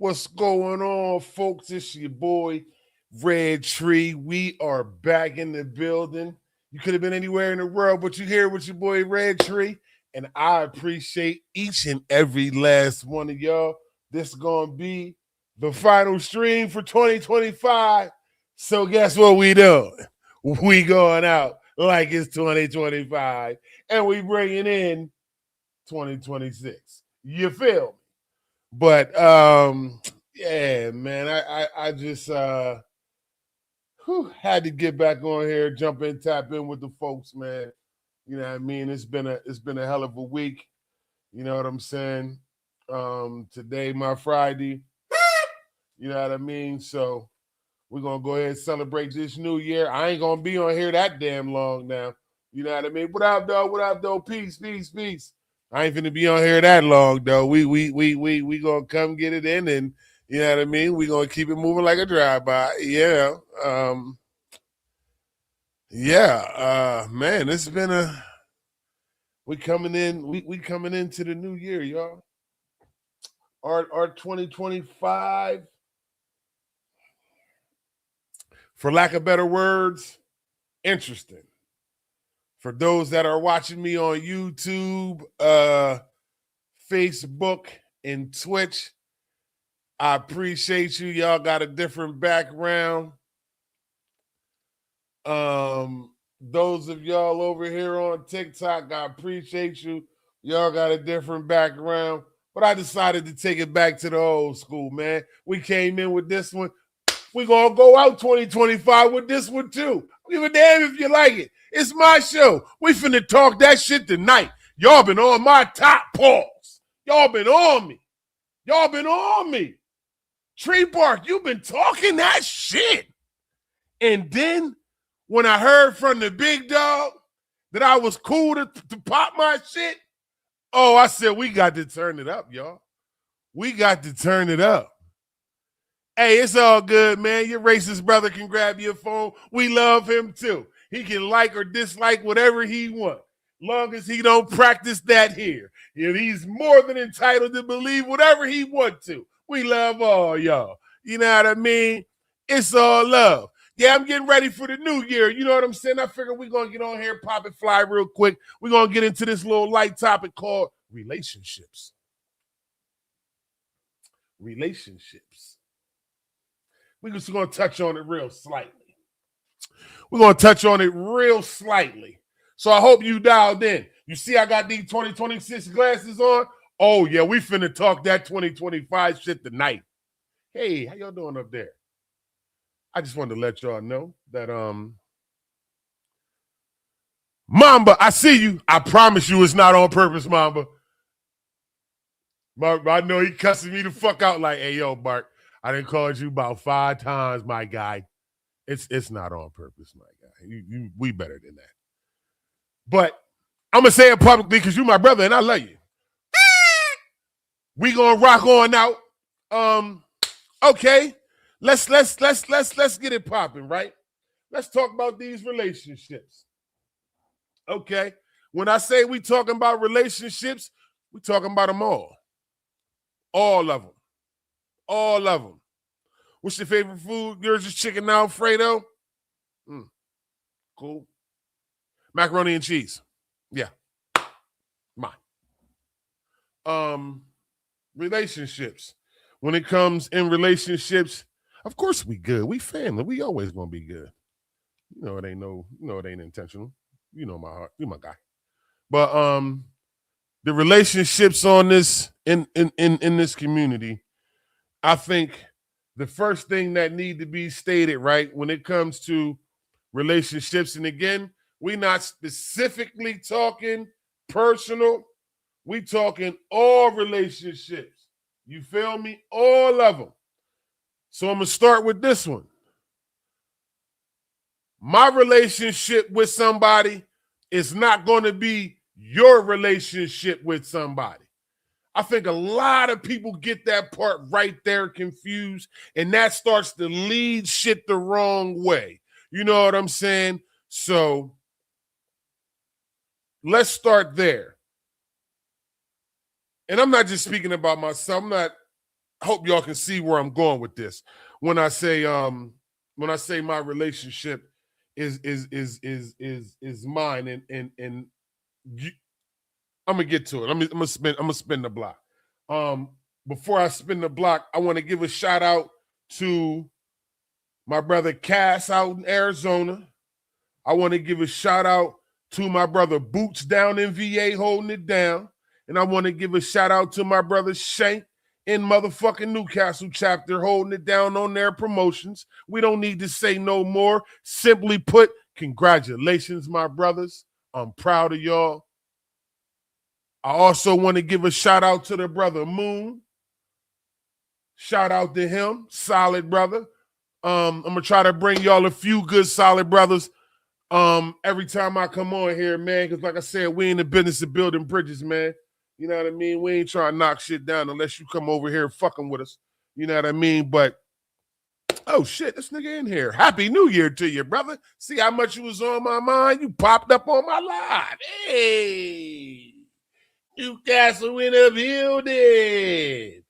What's going on, folks? It's your boy, Red Tree. We are back in the building. You could have been anywhere in the world, but you're here with your boy, Red Tree. And I appreciate each and every last one of y'all. This is going to be the final stream for 2025. So guess what we doing? We going out like it's 2025. And we bringing in 2026. You feel me? But yeah, man, I just had to get back on here, jump in, tap in with the folks, man. You know what I mean? It's been a hell of a week. You know what I'm saying? Today my Friday. You know what I mean? So we're gonna go ahead and celebrate this new year. I ain't gonna be on here that damn long now. You know what I mean? What up, though? What up, though? Peace, peace, peace. I ain't finna be on here that long, though. We gonna come get it in, and you know what I mean. We gonna keep it moving like a drive-by. Yeah, yeah. Man, it's been a. We coming in. We coming into the new year, y'all. Our 2025, for lack of better words, interesting. For those that are watching me on YouTube, Facebook, and Twitch, I appreciate you. Y'all got a different background. Those of y'all over here on TikTok, I appreciate you. Y'all got a different background. But I decided to take it back to the old school, man. We came in with this one. We gonna go out 2025 with this one too. Give a damn if you like it. It's my show. We finna talk that shit tonight. Y'all been on my top paws. Y'all been on me. Y'all been on me. Tree Bark, you been talking that shit. And then when I heard from the big dog that I was cool to pop my shit, oh, I said, we got to turn it up, y'all. We got to turn it up. Hey, it's all good, man. Your racist brother can grab your phone. We love him too. He can like or dislike whatever he wants, long as he don't practice that here. And he's more than entitled to believe whatever he wants to. We love all y'all. You know what I mean? It's all love. Yeah, I'm getting ready for the new year. You know what I'm saying? I figure we're going to get on here, pop and fly real quick. We're going to get into this little light topic called relationships. Relationships. We're just going to touch on it real slightly. We're going to touch on it real slightly. So I hope you dialed in. You see I got these 2026 glasses on? Oh, yeah, we finna talk that 2025 shit tonight. Hey, how y'all doing up there? I just wanted to let y'all know that Mamba, I see you. I promise you it's not on purpose, Mamba. I know he cussing me the fuck out like, hey, yo, Bart, I done called you about 5 times, my guy. It's not on purpose, my guy. We better than that. But I'm gonna say it publicly because you my brother and I love you. We gonna rock on out. Okay. Let's get it popping, right? Let's talk about these relationships. Okay. When I say we talking about relationships, we talking about them all. All of them. All of them. What's your favorite food? Yours is chicken Alfredo. Cool. Macaroni and cheese. Yeah. Mine. Relationships. When it comes in relationships, of course we good. We family. We always gonna be good. It ain't intentional. You know my heart. You my guy. But the relationships on this in this community, I think the first thing that need to be stated, right, when it comes to relationships, and again, we not specifically talking personal, we talking all relationships. You feel me? All of them. So I'm going to start with this one. My relationship with somebody is not going to be your relationship with somebody. I think a lot of people get that part right there confused, and that starts to lead shit the wrong way. You know what I'm saying? So let's start there. And I'm not just speaking about myself. I hope y'all can see where I'm going with this. When I say my relationship is mine, and you, I'm gonna get to it. I'm gonna spin the block. Before I spin the block, I want to give a shout out to my brother Cass out in Arizona. I want to give a shout out to my brother Boots down in VA holding it down. And I want to give a shout out to my brother Shank in motherfucking Newcastle chapter holding it down on their promotions. We don't need to say no more. Simply put, congratulations, my brothers. I'm proud of y'all. I also want to give a shout out to the brother Moon. Shout out to him. Solid brother. I'm going to try to bring y'all a few good solid brothers every time I come on here, man, because like I said, we in the business of building bridges, man. You know what I mean? We ain't trying to knock shit down unless you come over here fucking with us. You know what I mean? But, oh shit, this nigga in here. Happy New Year to you, brother. See how much you was on my mind? You popped up on my live. Hey, Newcastle in the building.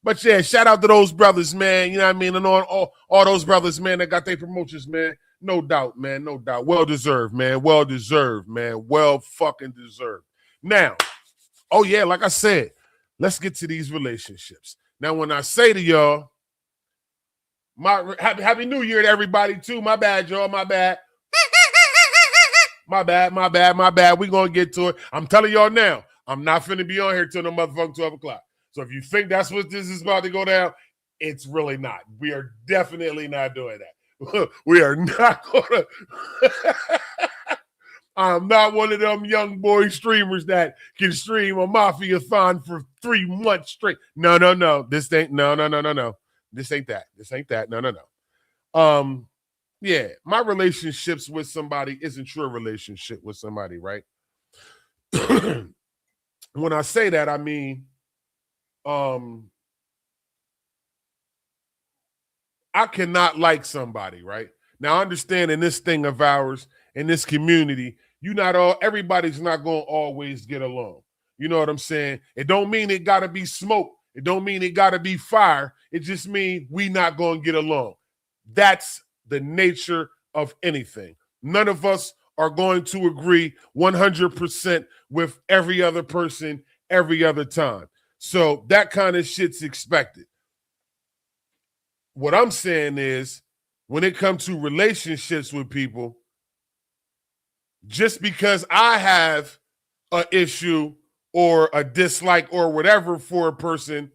But yeah, shout out to those brothers, man. You know what I mean? And all those brothers, man, that got their promotions, man. No doubt, man. No doubt. Well deserved, man. Well deserved, man. Well fucking deserved. Now, oh yeah, like I said, let's get to these relationships. Now, when I say to y'all, happy New Year to everybody too. My bad, y'all. My bad. My bad. We gonna get to it. I'm telling y'all now, I'm not finna be on here till the motherfucking 12 o'clock. So if you think that's what this is about to go down, it's really not. We are definitely not doing that. We are not gonna. I'm not one of them young boy streamers that can stream a Mafia-thon for 3 months straight. No. This ain't no. This ain't that. No. Yeah, my relationships with somebody isn't your relationship with somebody, right? When I say that, I mean, I cannot like somebody, right? Now, understand in this thing of ours, in this community, everybody's not going to always get along. You know what I'm saying? It don't mean it got to be smoke. It don't mean it got to be fire. It just means we not going to get along. That's the nature of anything. None of us are going to agree 100% with every other person every other time. So that kind of shit's expected. What I'm saying is, when it comes to relationships with people, just because I have an issue or a dislike or whatever for a person,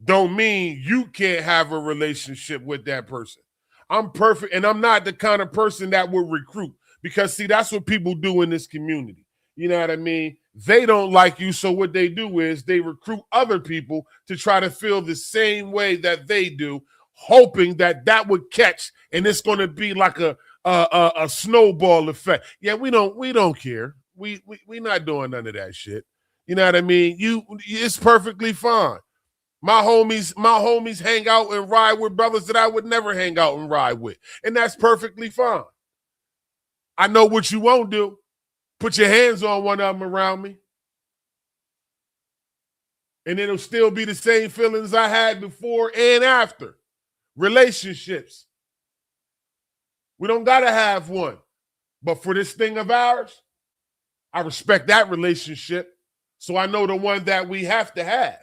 don't mean you can't have a relationship with that person. I'm perfect, and I'm not the kind of person that would recruit, because, see, that's what people do in this community. You know what I mean? They don't like you, so what they do is they recruit other people to try to feel the same way that they do, hoping that would catch, and it's going to be like a snowball effect. Yeah, we don't care. We not doing none of that shit. You know what I mean? It's perfectly fine. My homies hang out and ride with brothers that I would never hang out and ride with, and that's perfectly fine. I know what you won't do. Put your hands on one of them around me, and it'll still be the same feelings I had before and after. Relationships. We don't got to have one. But for this thing of ours, I respect that relationship, so I know the one that we have to have.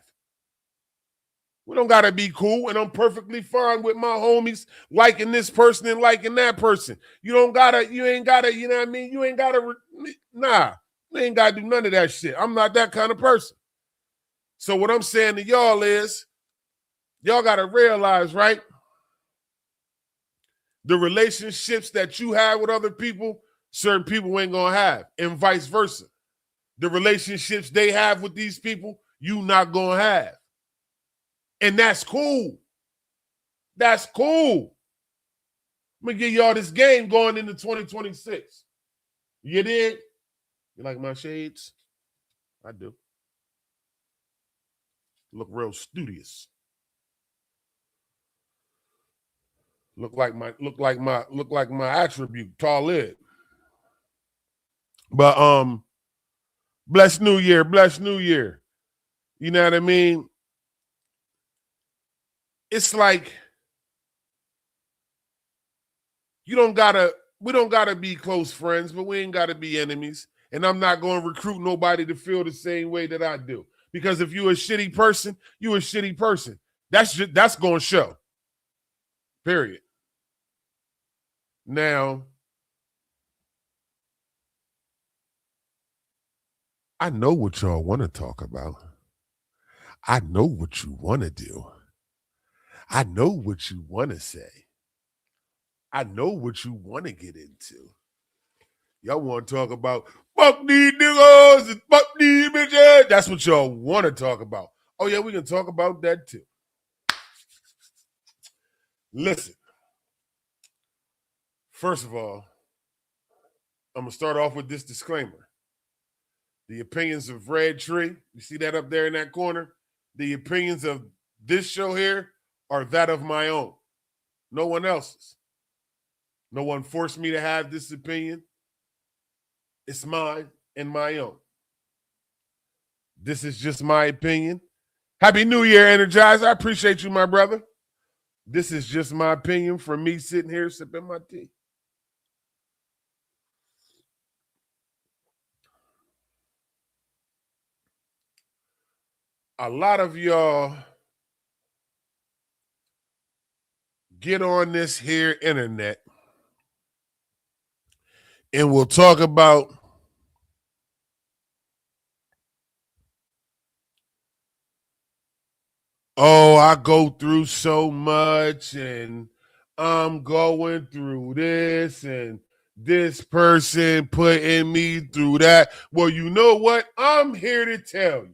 We don't got to be cool, and I'm perfectly fine with my homies liking this person and liking that person. You ain't got to, you know what I mean? You ain't got to, you ain't got to do none of that shit. I'm not that kind of person. So what I'm saying to y'all is, y'all got to realize, right? The relationships that you have with other people, certain people ain't going to have, and vice versa. The relationships they have with these people, you not going to have. And that's cool. That's cool. I'm going to give y'all this game going into 2026. You did? You like my shades? I do. Look real studious. Look like my attribute, tall lid. But blessed New Year. You know what I mean? it's like we don't gotta be close friends, but we ain't gotta be enemies. And I'm not going to recruit nobody to feel the same way that I do. Because if you're a shitty person, you're a shitty person. That's going to show. Period. Now, I know what y'all want to talk about. I know what you want to do. I know what you want to say. I know what you want to get into. Y'all want to talk about fuck these niggas and fuck these bitches. That's what y'all want to talk about. Oh, yeah, we can talk about that too. Listen. First of all, I'm going to start off with this disclaimer. The opinions of Red Tree, you see that up there in that corner? The opinions of this show here are that of my own. No one else's. No one forced me to have this opinion. It's mine and my own. This is just my opinion. Happy New Year, Energizer. I appreciate you, my brother. This is just my opinion from me sitting here sipping my tea. A lot of y'all get on this here internet and we'll talk about I go through so much and I'm going through this and this person putting me through that. Well, you know what? I'm here to tell you.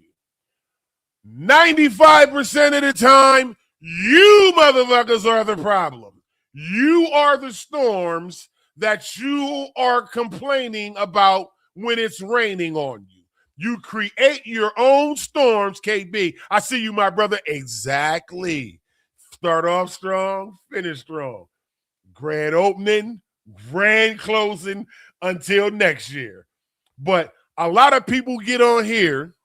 95% of the time, you motherfuckers are the problem. You are the storms that you are complaining about when it's raining on you. You create your own storms, KB. I see you, my brother. Exactly. Start off strong, finish strong. Grand opening, grand closing until next year. But a lot of people get on here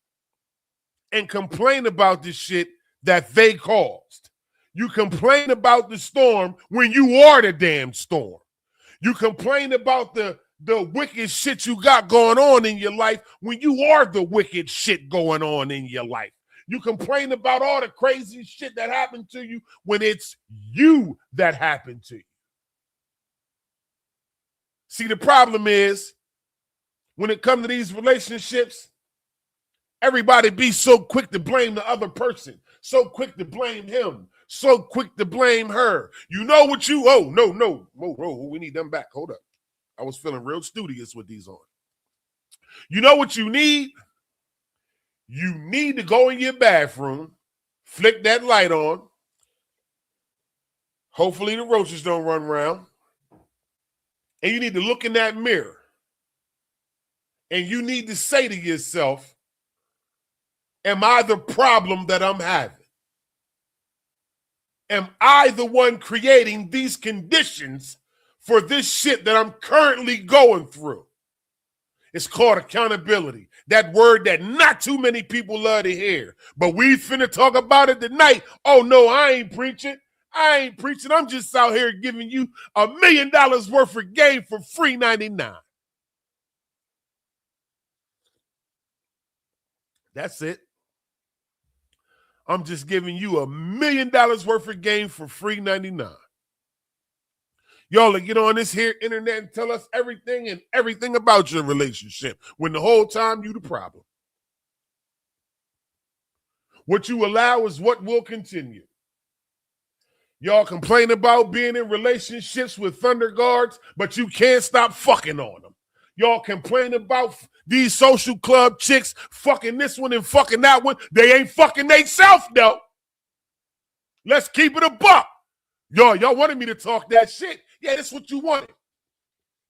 and complain about the shit that they caused. You complain about the storm when you are the damn storm. You complain about the wicked shit you got going on in your life when you are the wicked shit going on in your life. You complain about all the crazy shit that happened to you when it's you that happened to you. See, the problem is when it comes to these relationships, everybody be so quick to blame the other person, so quick to blame him, so quick to blame her. You know what you, no, we need them back. Hold up. I was feeling real studious with these on. You know what you need? You need to go in your bathroom, flick that light on. Hopefully the roaches don't run around. And you need to look in that mirror. And you need to say to yourself, am I the problem that I'm having? Am I the one creating these conditions for this shit that I'm currently going through? It's called accountability. That word that not too many people love to hear. But we finna talk about it tonight. Oh, no, I ain't preaching. I'm just out here giving you $1 million worth of game for free 99. That's it. I'm just giving you $1 million worth of game for free 99. Y'all to get on this here internet and tell us everything about your relationship when the whole time you the problem. What you allow is what will continue. Y'all complain about being in relationships with Thunder Guards, but you can't stop fucking on them. Y'all complain about these social club chicks fucking this one and fucking that one. They ain't fucking they self though. Let's keep it a buck. Y'all wanted me to talk that shit. Yeah, that's what you wanted.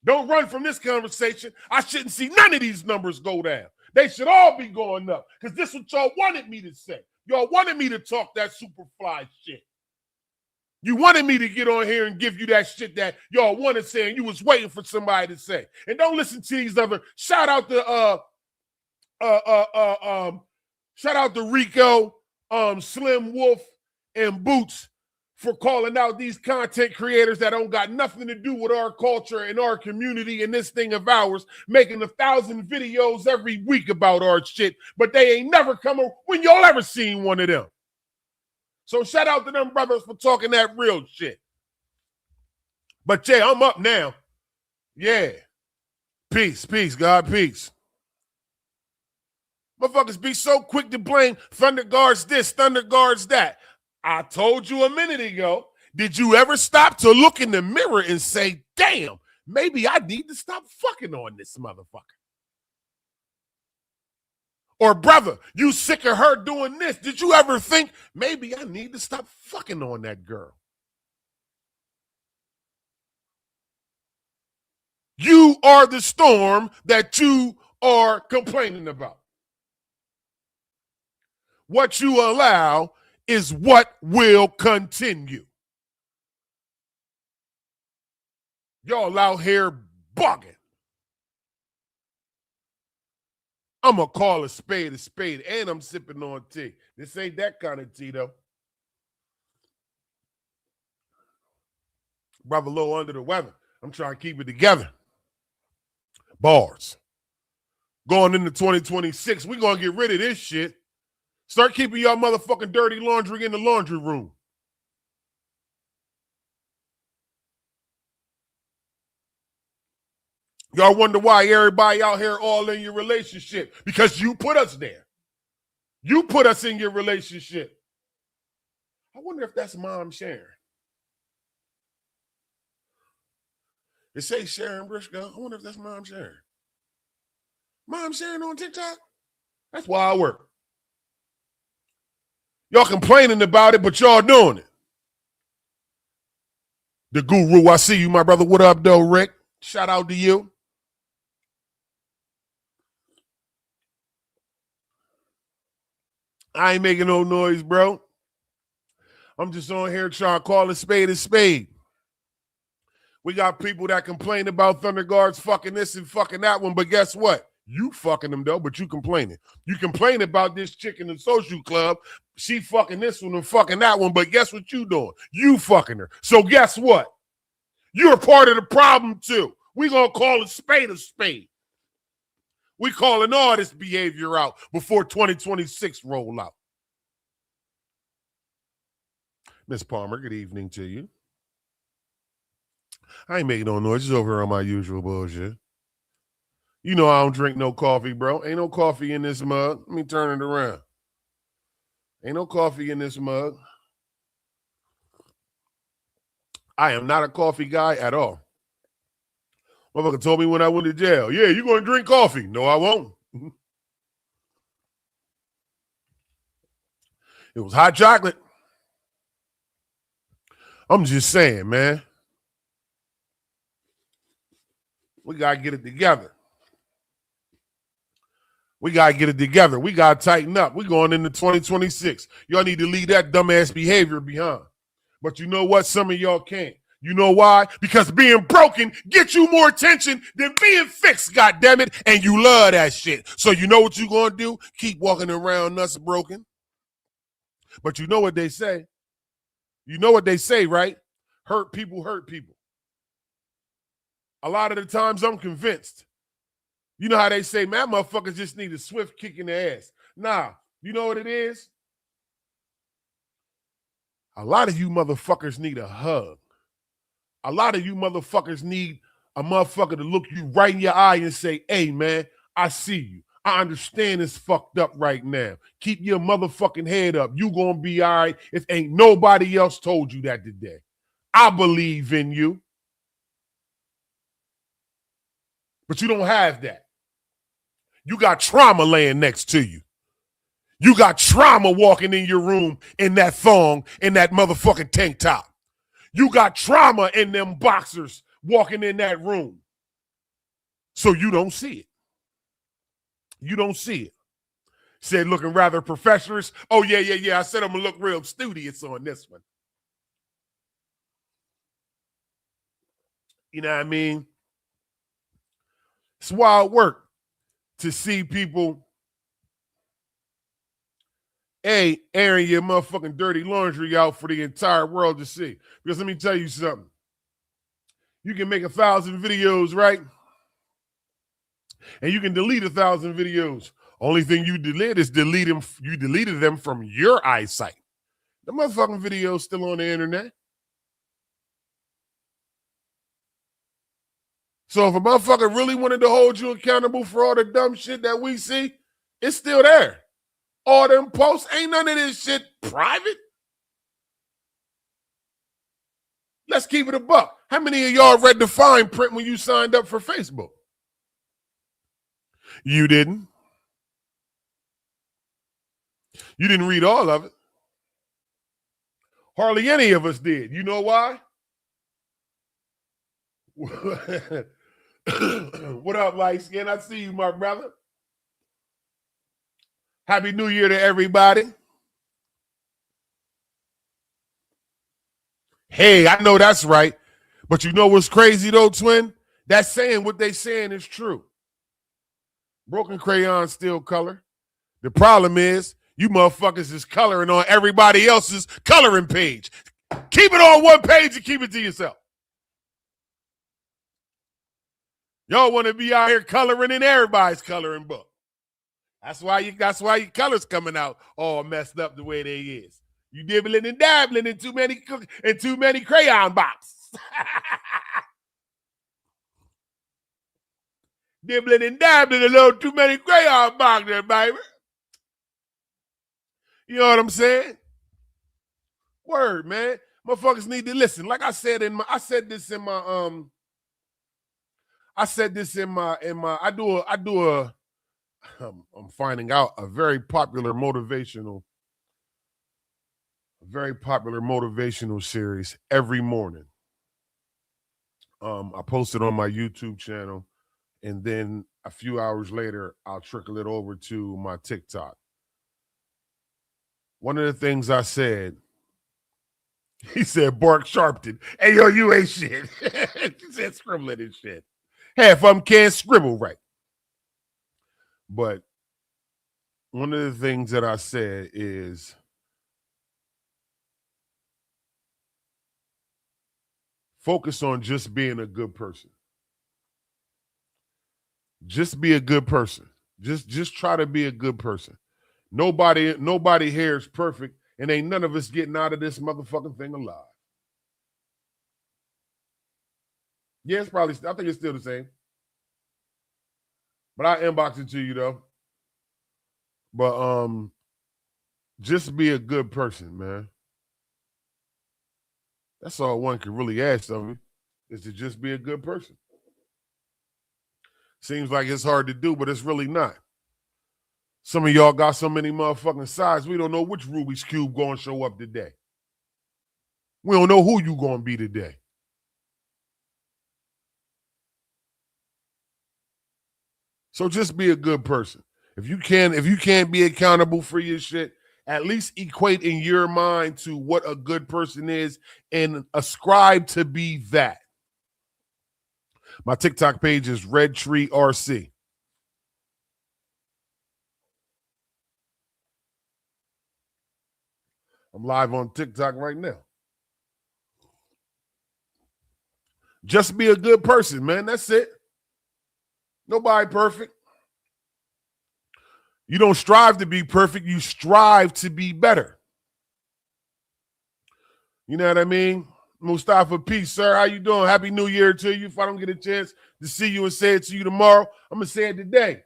Don't run from this conversation. I shouldn't see none of these numbers go down. They should all be going up because this is what y'all wanted me to say. Y'all wanted me to talk that super fly shit. You wanted me to get on here and give you that shit that y'all wanted to say and you was waiting for somebody to say. And don't listen to these other, shout out to Rico, Slim Wolf, and Boots for calling out these content creators that don't got nothing to do with our culture and our community and this thing of ours, making 1,000 videos every week about our shit, but they ain't never come when y'all ever seen one of them. So shout out to them brothers for talking that real shit. But yeah, I'm up now. Yeah. Peace, God, peace. Motherfuckers be so quick to blame Thunder Guards this, Thunder Guards that. I told you a minute ago, did you ever stop to look in the mirror and say, damn, maybe I need to stop fucking on this motherfucker? Or brother, you sick of her doing this. Did you ever think, maybe I need to stop fucking on that girl? You are the storm that you are complaining about. What you allow is what will continue. Y'all out here bugging. I'm going to call a spade, and I'm sipping on tea. This ain't that kind of tea, though. Brother, a little under the weather. I'm trying to keep it together. Bars. Going into 2026, we're going to get rid of this shit. Start keeping y'all motherfucking dirty laundry in the laundry room. Y'all wonder why everybody out here all in your relationship. Because you put us there. You put us in your relationship. I wonder if that's Mom Sharon. It say Sharon Briscoe. I wonder if that's Mom Sharon. Mom Sharon on TikTok? That's why I work. Y'all complaining about it, but y'all doing it. The Guru, I see you, my brother. What up, though, Rick? Shout out to you. I ain't making no noise, bro. I'm just on here trying to call a spade a spade. We got people that complain about Thunder Guards fucking this and fucking that one, but guess what? You fucking them, though, but you complaining. You complain about this chick in the social club. She fucking this one and fucking that one, but guess what you doing? You fucking her. So guess what? You're a part of the problem, too. We gonna call a spade a spade. We calling all this behavior out before 2026 roll out. Miss Palmer, good evening to you. I ain't making no noise. Just over here on my usual bullshit. You know I don't drink no coffee, bro. Ain't no coffee in this mug. Let me turn it around. Ain't no coffee in this mug. I am not a coffee guy at all. Motherfucker told me when I went to jail, yeah, you going to drink coffee. No, I won't. It was hot chocolate. I'm just saying, man. We got to get it together. We got to get it together. We got to tighten up. We going into 2026. Y'all need to leave that dumbass behavior behind. But you know what? Some of y'all can't. You know why? Because being broken gets you more attention than being fixed, goddammit, and you love that shit. So you know what you going to do? Keep walking around nuts broken. But you know what they say. You know what they say, right? Hurt people hurt people. A lot of the times I'm convinced. You know how they say, man, motherfuckers just need a swift kick in the ass. Nah, you know what it is? A lot of you motherfuckers need a hug. A lot of you motherfuckers need a motherfucker to look you right in your eye and say, hey, man, I see you. I understand it's fucked up right now. Keep your motherfucking head up. You gonna be all right if ain't nobody else told you that today. I believe in you. But you don't have that. You got trauma laying next to you. You got trauma walking in your room in that thong, in that motherfucking tank top. You got trauma in them boxers walking in that room. So you don't see it. You don't see it. Said looking rather professional. Oh, yeah. I said I'm going to look real studious on this one. You know what I mean? It's wild work to see people A, airing your motherfucking dirty laundry out for the entire world to see. Because let me tell you something. You can make 1,000 videos, right? And you can delete 1,000 videos. Only thing you did is delete them. You deleted them from your eyesight. The motherfucking video's still on the internet. So if a motherfucker really wanted to hold you accountable for all the dumb shit that we see, it's still there. All them posts, ain't none of this shit private. Let's keep it a buck. How many of y'all read the fine print when you signed up for Facebook? You didn't. You didn't read all of it. Hardly any of us did. You know why? What up, light skin? I see you, my brother. Happy New Year to everybody. Hey, I know that's right. But you know what's crazy though, twin? That saying, what they saying is true. Broken crayons still color. The problem is, you motherfuckers is coloring on everybody else's coloring page. Keep it on one page and keep it to yourself. Y'all want to be out here coloring in everybody's coloring book. That's why your colors coming out all messed up the way they is. You dibbling and dabbling in too many crayon boxes. Dibbling and dabbling a little too many crayon boxes, baby. You know what I'm saying? Word, man. Motherfuckers need to listen. Like I said in my I'm finding out a very popular motivational series every morning. I post it on my YouTube channel, and then a few hours later, I'll trickle it over to my TikTok. One of the things I said, he said, Bark Sharpton. Hey, yo, you ain't shit. He said scribbling and shit. Half of them can't scribble right. But one of the things that I said is, focus on just being a good person. Just be a good person. Just try to be a good person. Nobody here is perfect, and ain't none of us getting out of this motherfucking thing alive. Yeah, I think it's still the same. But I inbox it to you though. But just be a good person, man. That's all one can really ask of me, is to just be a good person. Seems like it's hard to do, but it's really not. Some of y'all got so many motherfucking sides, we don't know which Rubik's Cube gonna show up today. We don't know who you gonna be today. So just be a good person. If you can't be accountable for your shit, at least equate in your mind to what a good person is and ascribe to be that. My TikTok page is Red Tree RC. I'm live on TikTok right now. Just be a good person, man. That's it. Nobody perfect. You don't strive to be perfect. You strive to be better. You know what I mean? Mustafa, peace, sir. How you doing? Happy New Year to you. If I don't get a chance to see you and say it to you tomorrow, I'm going to say it today.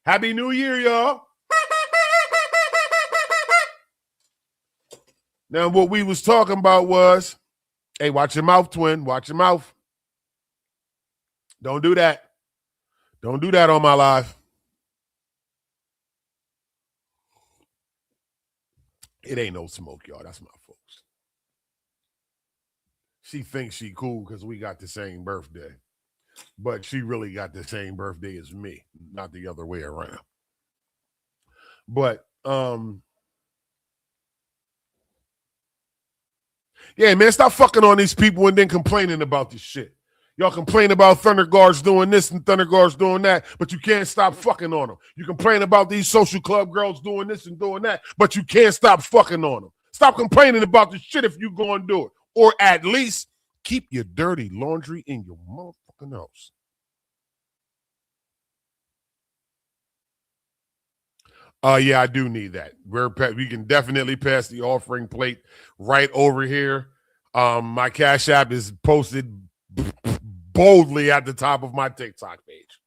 Happy New Year, y'all. Now, what we was talking about was, hey, watch your mouth, twin. Watch your mouth. Don't do that. Don't do that on my live. It ain't no smoke, y'all. That's my folks. She thinks she cool because we got the same birthday. But she really got the same birthday as me, not the other way around. But yeah, man, stop fucking on these people and then complaining about this shit. Y'all complain about Thunder Guards doing this and Thunder Guards doing that, but you can't stop fucking on them. You complain about these social club girls doing this and doing that, but you can't stop fucking on them. Stop complaining about the shit if you go and do it. Or at least keep your dirty laundry in your motherfucking house. Yeah, I do need that. We can definitely pass the offering plate right over here. My Cash App is posted boldly at the top of my TikTok page.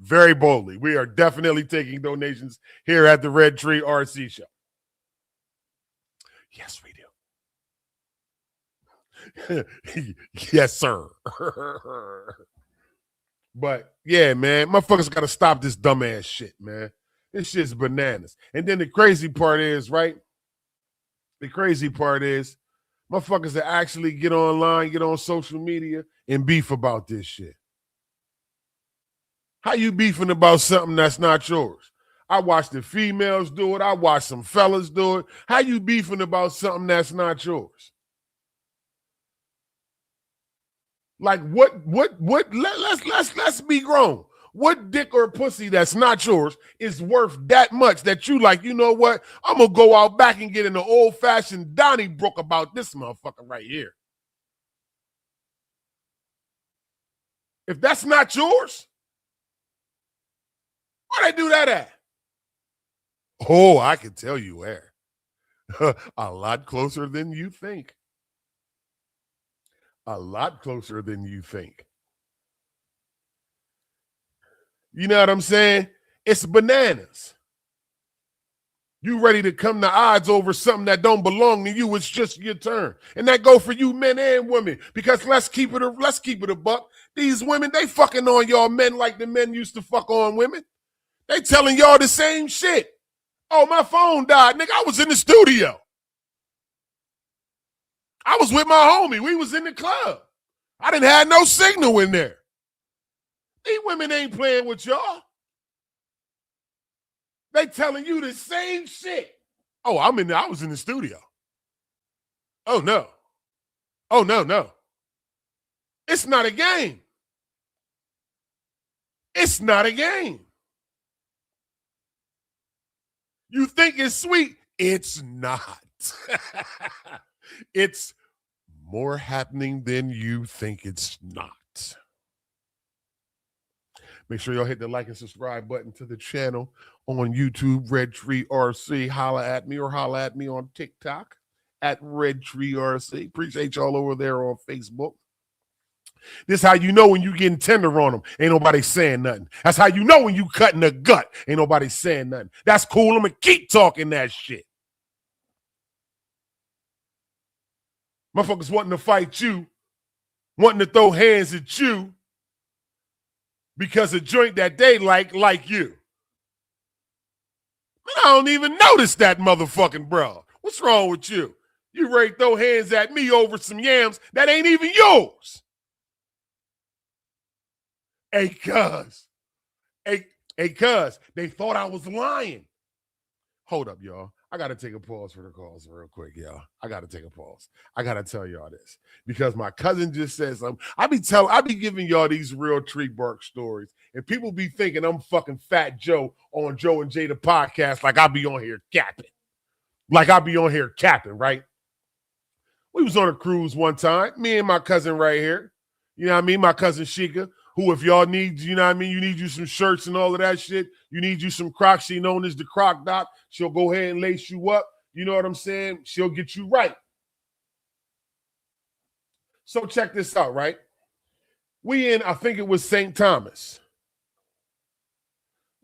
Very boldly. We are definitely taking donations here at the Red Tree RC Show. Yes, we do. Yes, sir. But yeah, man, motherfuckers got to stop this dumbass shit, man. This shit's bananas. And then the crazy part is, right? The crazy part is, motherfuckers that actually get online, get on social media, and beef about this shit. How you beefing about something that's not yours? I watch the females do it. I watch some fellas do it. How you beefing about something that's not yours? Like let's be grown. What dick or pussy that's not yours is worth that much that you like, you know what? I'm going to go out back and get in the old-fashioned Donnybrook about this motherfucker right here. If that's not yours, where they do that at? Oh, I can tell you where. A lot closer than you think. A lot closer than you think. You know what I'm saying? It's bananas. You ready to come to odds over something that don't belong to you? It's just your turn, and that go for you, men and women. Because let's keep it a buck. These women, they fucking on y'all men like the men used to fuck on women. They telling y'all the same shit. Oh, my phone died, nigga. I was in the studio. I was with my homie. We was in the club. I didn't have no signal in there. These women ain't playing with y'all. They telling you the same shit. Oh, I was in the studio. Oh, no. Oh, no. It's not a game. It's not a game. You think it's sweet? It's not. It's more happening than you think it's not. Make sure y'all hit the like and subscribe button to the channel on YouTube, Red Tree RC. Holla at me on TikTok at Red Tree RC. Appreciate y'all over there on Facebook. This how you know when you getting tender on them. Ain't nobody saying nothing. That's how you know when you cutting the gut. Ain't nobody saying nothing. That's cool. I'm going to keep talking that shit. Motherfuckers wanting to fight you, wanting to throw hands at you because a joint that they like you. I don't even notice that motherfucking bro. What's wrong with you? You ready to throw hands at me over some yams that ain't even yours. Hey, cuz. Hey, cuz. They thought I was lying. Hold up, y'all. I got to take a pause for the calls real quick, y'all. I got to take a pause. I got to tell y'all this because my cousin just said something. I be giving y'all these real tree bark stories, and people be thinking I'm fucking Fat Joe on Joe and Jada podcast like I be on here capping. Like I be on here capping, right? We was on a cruise one time, me and my cousin right here. You know what I mean? My cousin Sheikah, who if y'all need, you know what I mean? You need you some shirts and all of that shit. You need you some Crocs. She known as the Croc Doc. She'll go ahead and lace you up. You know what I'm saying? She'll get you right. So check this out, right? We in, I think it was St. Thomas.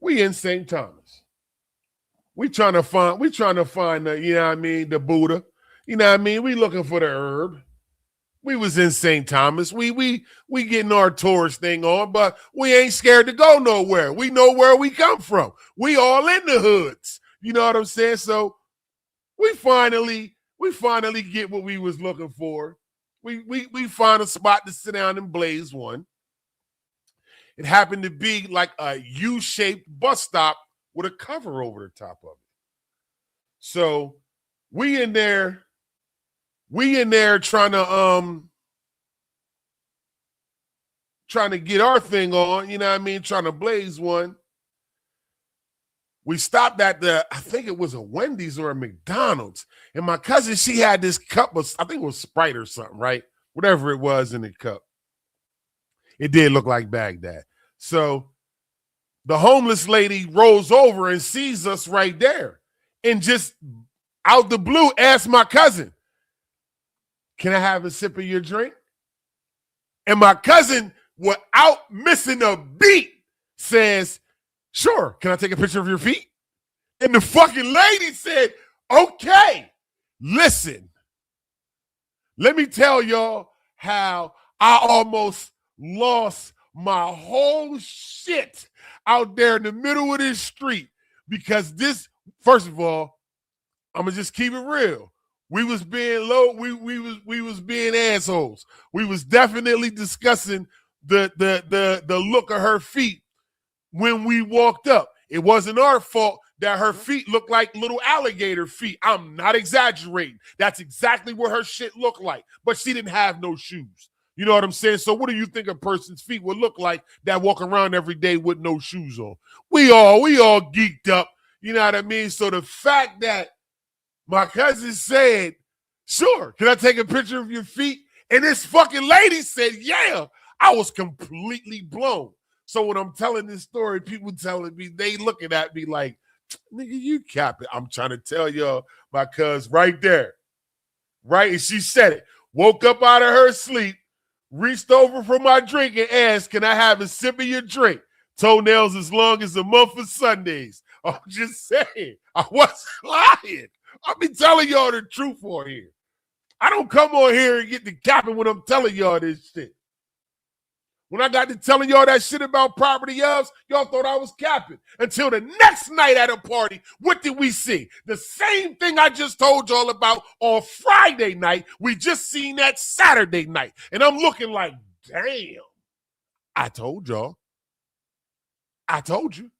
We in St. Thomas. We trying to find the, you know what I mean, the Buddha. You know what I mean? We looking for the herb. We was in St. Thomas. We getting our tourist thing on, but we ain't scared to go nowhere. We know where we come from. We all in the hoods. You know what I'm saying? So we finally get what we was looking for. We find a spot to sit down and blaze one. It happened to be like a U-shaped bus stop with a cover over the top of it. So we in there trying to trying to get our thing on, you know what I mean, trying to blaze one. We stopped at I think it was a Wendy's or a McDonald's. And my cousin, she had this cup of, I think it was Sprite or something, right? Whatever it was in the cup. It did look like Baghdad. So the homeless lady rolls over and sees us right there and just out the blue asks my cousin, can I have a sip of your drink? And my cousin, without missing a beat, says, sure, can I take a picture of your feet? And the fucking lady said, okay, listen, let me tell y'all how I almost lost my whole shit out there in the middle of this street because this, first of all, I'm gonna just keep it real. We was being low, we was being assholes. We was definitely discussing the look of her feet when we walked up. It wasn't our fault that her feet looked like little alligator feet. I'm not exaggerating. That's exactly what her shit looked like. But she didn't have no shoes. You know what I'm saying? So what do you think a person's feet would look like that walk around every day with no shoes on? We all geeked up. You know what I mean? So the fact that my cousin said, sure, can I take a picture of your feet? And this fucking lady said, yeah, I was completely blown. So when I'm telling this story, people telling me, they looking at me like, nigga, you cap it. I'm trying to tell y'all, my cuz right there. Right? And she said it. Woke up out of her sleep, reached over for my drink and asked, can I have a sip of your drink? Toenails as long as a month of Sundays. I'm just saying. I wasn't lying. I'll be telling y'all the truth on here. I don't come on here and get the capping when I'm telling y'all this shit. When I got to telling y'all that shit about property ofs, y'all thought I was capping. Until the next night at a party, what did we see? The same thing I just told y'all about on Friday night, we just seen that Saturday night. And I'm looking like, damn, I told y'all. I told you.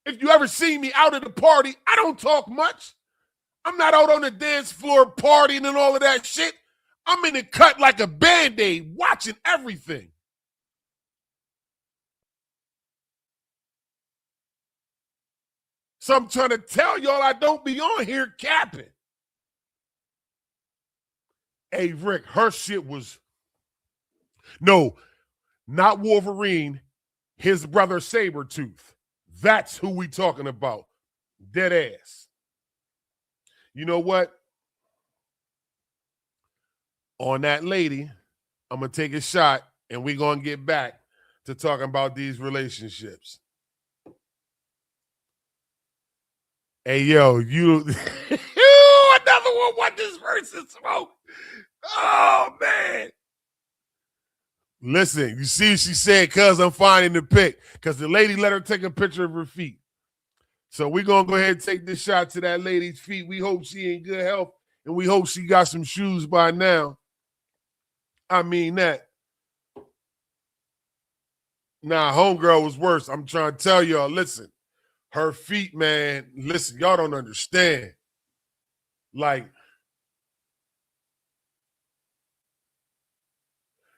If you ever see me out at a party, I don't talk much. I'm not out on the dance floor partying and all of that shit. I'm in the cut like a Band-Aid, watching everything. So I'm trying to tell y'all I don't be on here capping. Hey, Rick, her shit was... No, not Wolverine, his brother Sabretooth. That's who we talking about. Dead ass. You know what? On that lady, I'm going to take a shot and we're going to get back to talking about these relationships. Hey, yo, you... Another one. What this person smoke? Oh, man. Listen, you see, she said, cuz I'm finding the pic, because the lady let her take a picture of her feet. So we're going to go ahead and take this shot to that lady's feet. We hope she in good health, and we hope she got some shoes by now. I mean that. Nah, homegirl was worse. I'm trying to tell y'all, listen, her feet, man, listen, y'all don't understand. Like,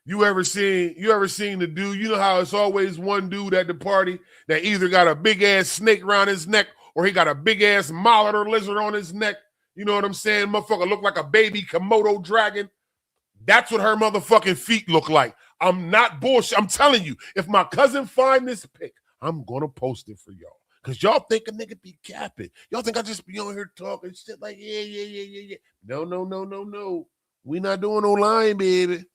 you ever seen the dude? You know how it's always one dude at the party that either got a big ass snake around his neck or he got a big ass mallet or lizard on his neck. You know what I'm saying? Motherfucker look like a baby Komodo dragon. That's what her motherfucking feet look like. I'm not bullshit. I'm telling you, if my cousin find this pic, I'm gonna post it for y'all. Cause y'all think a nigga be capping. Y'all think I just be on here talking shit like, yeah. No. We not doing no lying, baby.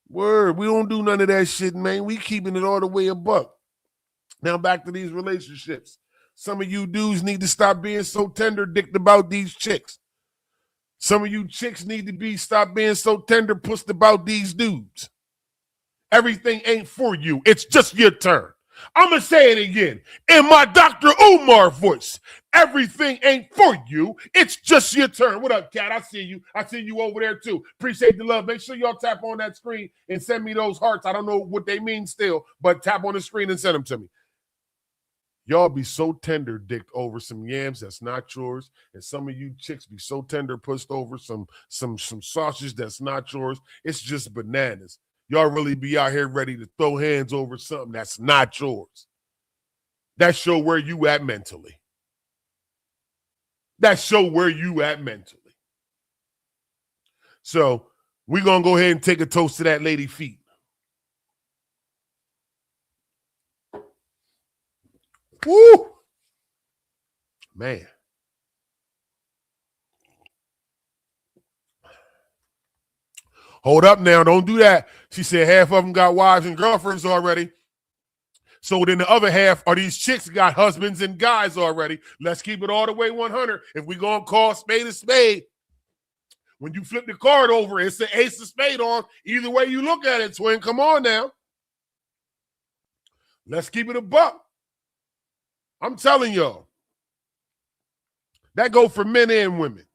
Word, we don't do none of that shit, man. We keeping it all the way a buck. Now back to these relationships. Some of you dudes need to stop being so tender-dicked about these chicks. Some of you chicks need to stop being so tender-pussed about these dudes. Everything ain't for you. It's just your turn. I'm going to say it again in my Dr. Umar voice. Everything ain't for you. It's just your turn. What up, Cat? I see you. I see you over there, too. Appreciate the love. Make sure y'all tap on that screen and send me those hearts. I don't know what they mean still, but tap on the screen and send them to me. Y'all be so tender dicked over some yams that's not yours, and some of you chicks be so tender pushed over some sausage that's not yours. It's just bananas. Y'all really be out here ready to throw hands over something that's not yours. That show where you at mentally. That show where you at mentally. So we're going to go ahead and take a toast to that lady feet. Woo! Man. Hold up now. Don't do that. She said half of them got wives and girlfriends already. So then the other half are these chicks got husbands and guys already. Let's keep it all the way 100. If we going to call spade a spade, when you flip the card over, it's the ace of spade on. Either way you look at it, twin. Come on now. Let's keep it a buck. I'm telling y'all. That go for men and women.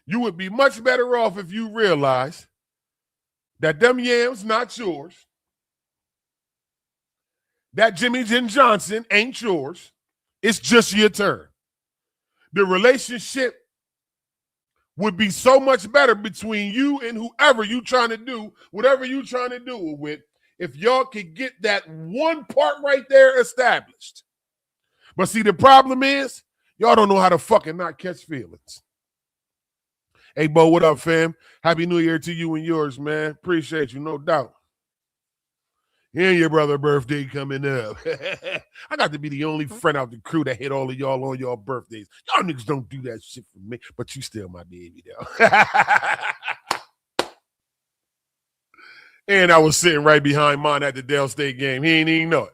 You would be much better off if you realize that them yams not yours. That Jimmy Jim Johnson ain't yours. It's just your turn. The relationship would be so much better between you and whoever you trying to do, whatever you trying to do it with, if y'all could get that one part right there established. But see, the problem is, y'all don't know how to fucking not catch feelings. Hey, Bo, what up, fam? Happy New Year to you and yours, man. Appreciate you, no doubt. And your brother's birthday coming up. I got to be the only friend out the crew that hit all of y'all on your birthdays. Y'all niggas don't do that shit for me, but you still my baby, though. And I was sitting right behind mine at the Dale State game. He ain't even know it.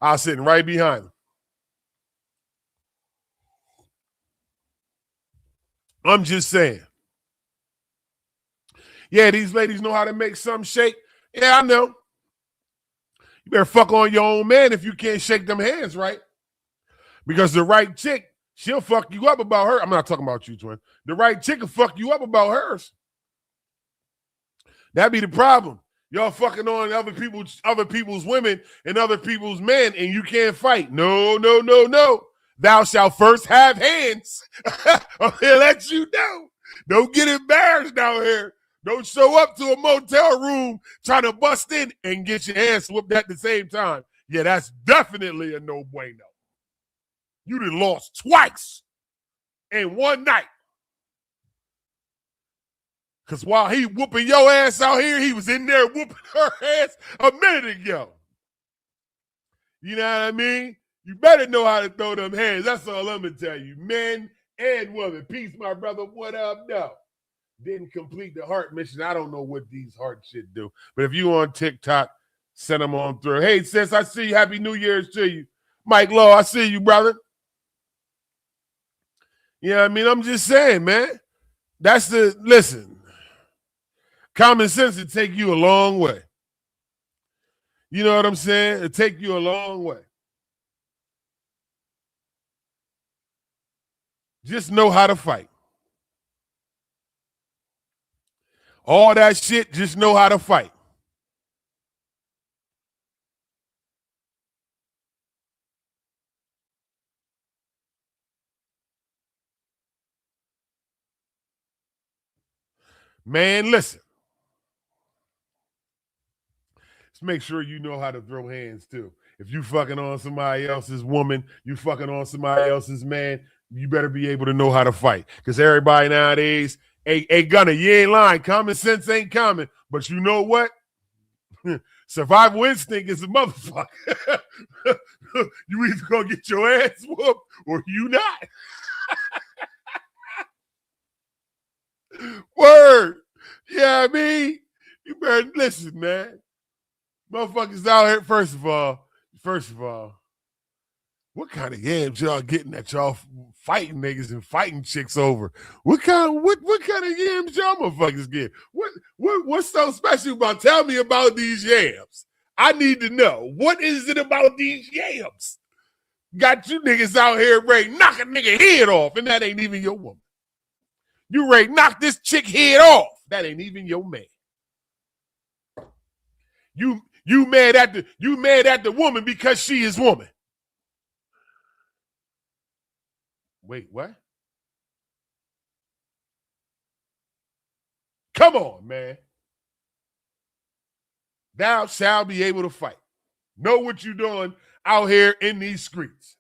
I was sitting right behind him. I'm just saying. Yeah, these ladies know how to make something shake. Yeah, I know. You better fuck on your own man if you can't shake them hands right. Because the right chick, she'll fuck you up about her. I'm not talking about you, twin. The right chick will fuck you up about hers. That'd be the problem. Y'all fucking on other people's women and other people's men, and you can't fight. No, no, no, no. Thou shalt first have hands. I'm gonna let you know. Don't get embarrassed down here. Don't show up to a motel room trying to bust in and get your ass whooped at the same time. Yeah, that's definitely a no bueno. You done lost twice in one night. Because while he whooping your ass out here, he was in there whooping her ass a minute ago. You know what I mean? You better know how to throw them hands. That's all I'm going to tell you. Men and women. Peace, my brother. What up? No. Didn't complete the heart mission. I don't know what these heart shit do. But if you on TikTok, send them on through. Hey, sis, I see you. Happy New Year's to you. Mike Lowe, I see you, brother. You know what I mean? I'm just saying, man. Listen. Common sense will take you a long way. You know what I'm saying? It'll take you a long way. Just know how to fight. All that shit, just know how to fight. Man, listen. Let's make sure you know how to throw hands, too. If you fucking on somebody else's woman, you fucking on somebody else's man, you better be able to know how to fight. Because everybody nowadays, hey, Gunner, you ain't lying. Common sense ain't common. But you know what? Survival instinct is a motherfucker. You either gonna get your ass whooped or you not. Word. Yeah, I mean, you better listen, man. Motherfuckers out here, first of all, what kind of yams y'all getting that y'all fighting niggas and fighting chicks over? What kind of yams y'all motherfuckers get? What's so special about? Tell me about these yams. I need to know. What is it about these yams? Got you niggas out here ready to knock a nigga head off, and that ain't even your woman. You ready to knock this chick head off. That ain't even your man. You mad at the woman because she is woman. Wait, what? Come on, man. Thou shalt be able to fight. Know what you're doing out here in these streets.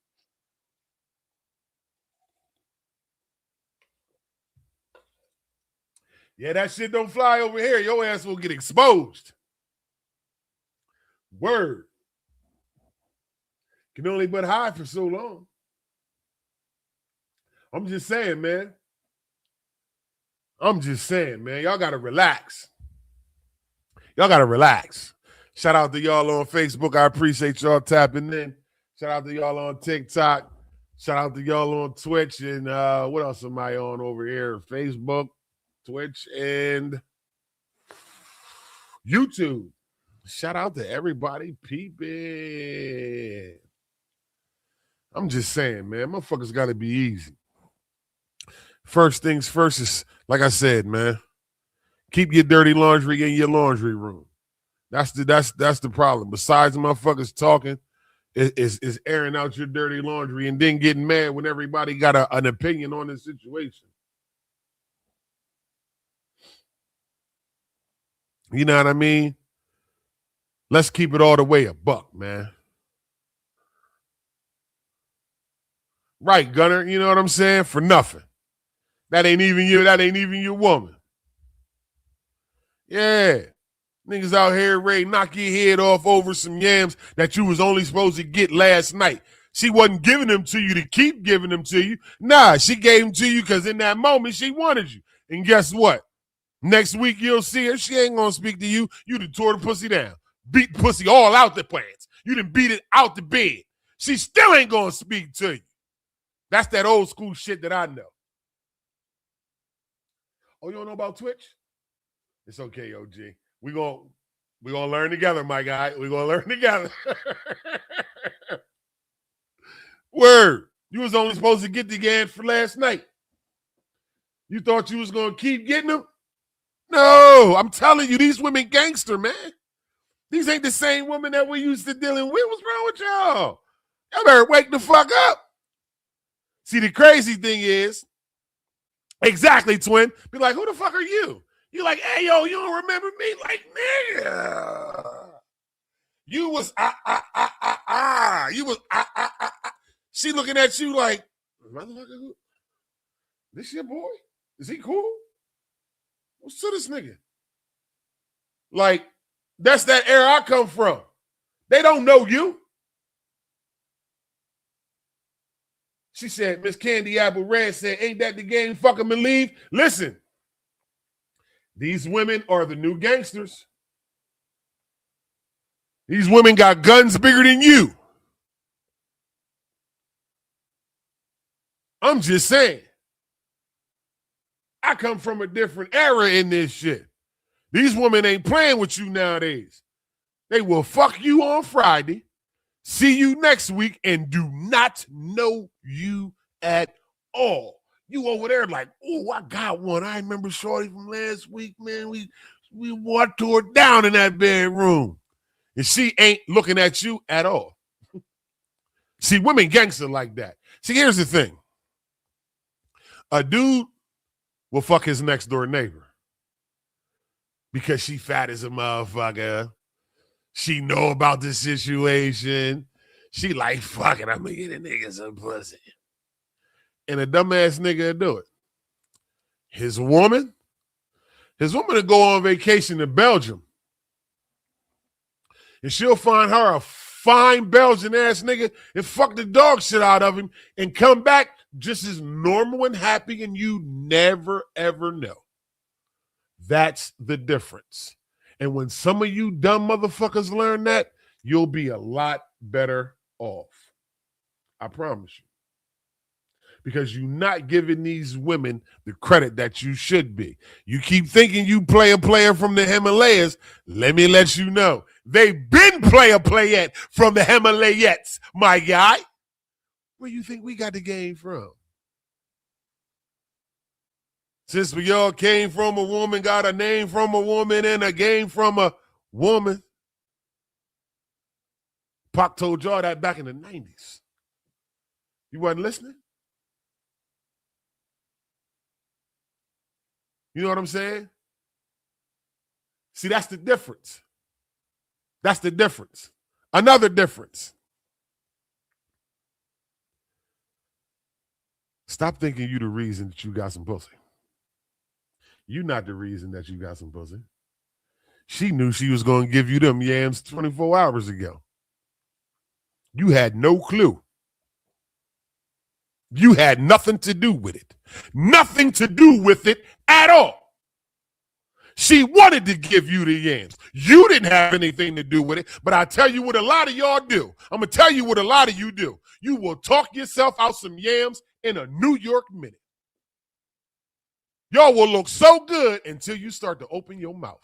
Yeah, that shit don't fly over here. Your ass will get exposed. Word. Can only but hide for so long. I'm just saying, man. I'm just saying, man. Y'all got to relax. Y'all got to relax. Shout out to y'all on Facebook. I appreciate y'all tapping in. Shout out to y'all on TikTok. Shout out to y'all on Twitch. And what else am I on over here? Facebook, Twitch, and YouTube. Shout out to everybody peeping. I'm just saying, man. Motherfuckers got to be easy. First things first is, like I said, man, keep your dirty laundry in your laundry room. That's the problem. Besides motherfuckers talking, is airing out your dirty laundry and then getting mad when everybody got an opinion on the situation. You know what I mean? Let's keep it all the way a buck, man. Right, Gunner. You know what I'm saying? For nothing. That ain't even your woman. Yeah. Niggas out here ready to knock your head off over some yams that you was only supposed to get last night. She wasn't giving them to you to keep giving them to you. Nah, she gave them to you because in that moment she wanted you. And guess what? Next week you'll see her. She ain't going to speak to you. You done tore the pussy down. Beat the pussy all out the pants. You done beat it out the bed. She still ain't going to speak to you. That's that old school shit that I know. Oh, you don't know about Twitch? It's okay, OG. We're gonna learn together, my guy. We're gonna learn together. Word. You was only supposed to get the game for last night. You thought you was gonna keep getting them? No, I'm telling you, these women gangster, man. These ain't the same women that we used to dealing with. What's wrong with y'all? Y'all better wake the fuck up. See, the crazy thing is, exactly, twin. Be like, who the fuck are you? You're like, hey, yo, you don't remember me? Like, nigga. You was, You was, She looking at you like, motherfucker, this your boy? Is he cool? What's to this nigga? Like, that's that era I come from. They don't know you. She said, Miss Candy Apple Red said, ain't that the game? Fuck 'em and leave. Listen, these women are the new gangsters. These women got guns bigger than you. I'm just saying. I come from a different era in this shit. These women ain't playing with you nowadays. They will fuck you on Friday, see you next week, and do not know you at all. You over there like, oh, I got one. I remember Shorty from last week, man. We walked her down in that bedroom. And she ain't looking at you at all. See, women gangster like that. See, here's the thing. A dude will fuck his next door neighbor because she fat as a motherfucker. She know about the situation. She like, fuck it, I'm gonna get a nigga some pussy. And a dumbass nigga will do it. His woman will go on vacation to Belgium. And she'll find her a fine Belgian ass nigga and fuck the dog shit out of him and come back just as normal and happy, and you never ever know. That's the difference. And when some of you dumb motherfuckers learn that, you'll be a lot better off. I promise you. Because you're not giving these women the credit that you should be. You keep thinking you play a player from the Himalayas. Let me let you know. They've been playette from the Himalayas, my guy. Where you think we got the game from? Since we all came from a woman, got a name from a woman, and a game from a woman. Pac told y'all that back in the 90s. You wasn't listening? You know what I'm saying? See, that's the difference. That's the difference. Another difference. Stop thinking you the reason that you got some pussy. You not the reason that you got some pussy. She knew she was going to give you them yams 24 hours ago. You had no clue. You had nothing to do with it. Nothing to do with it at all. She wanted to give you the yams. You didn't have anything to do with it, but I tell you what a lot of y'all do. I'm going to tell you what a lot of you do. You will talk yourself out some yams in a New York minute. Y'all will look so good until you start to open your mouth.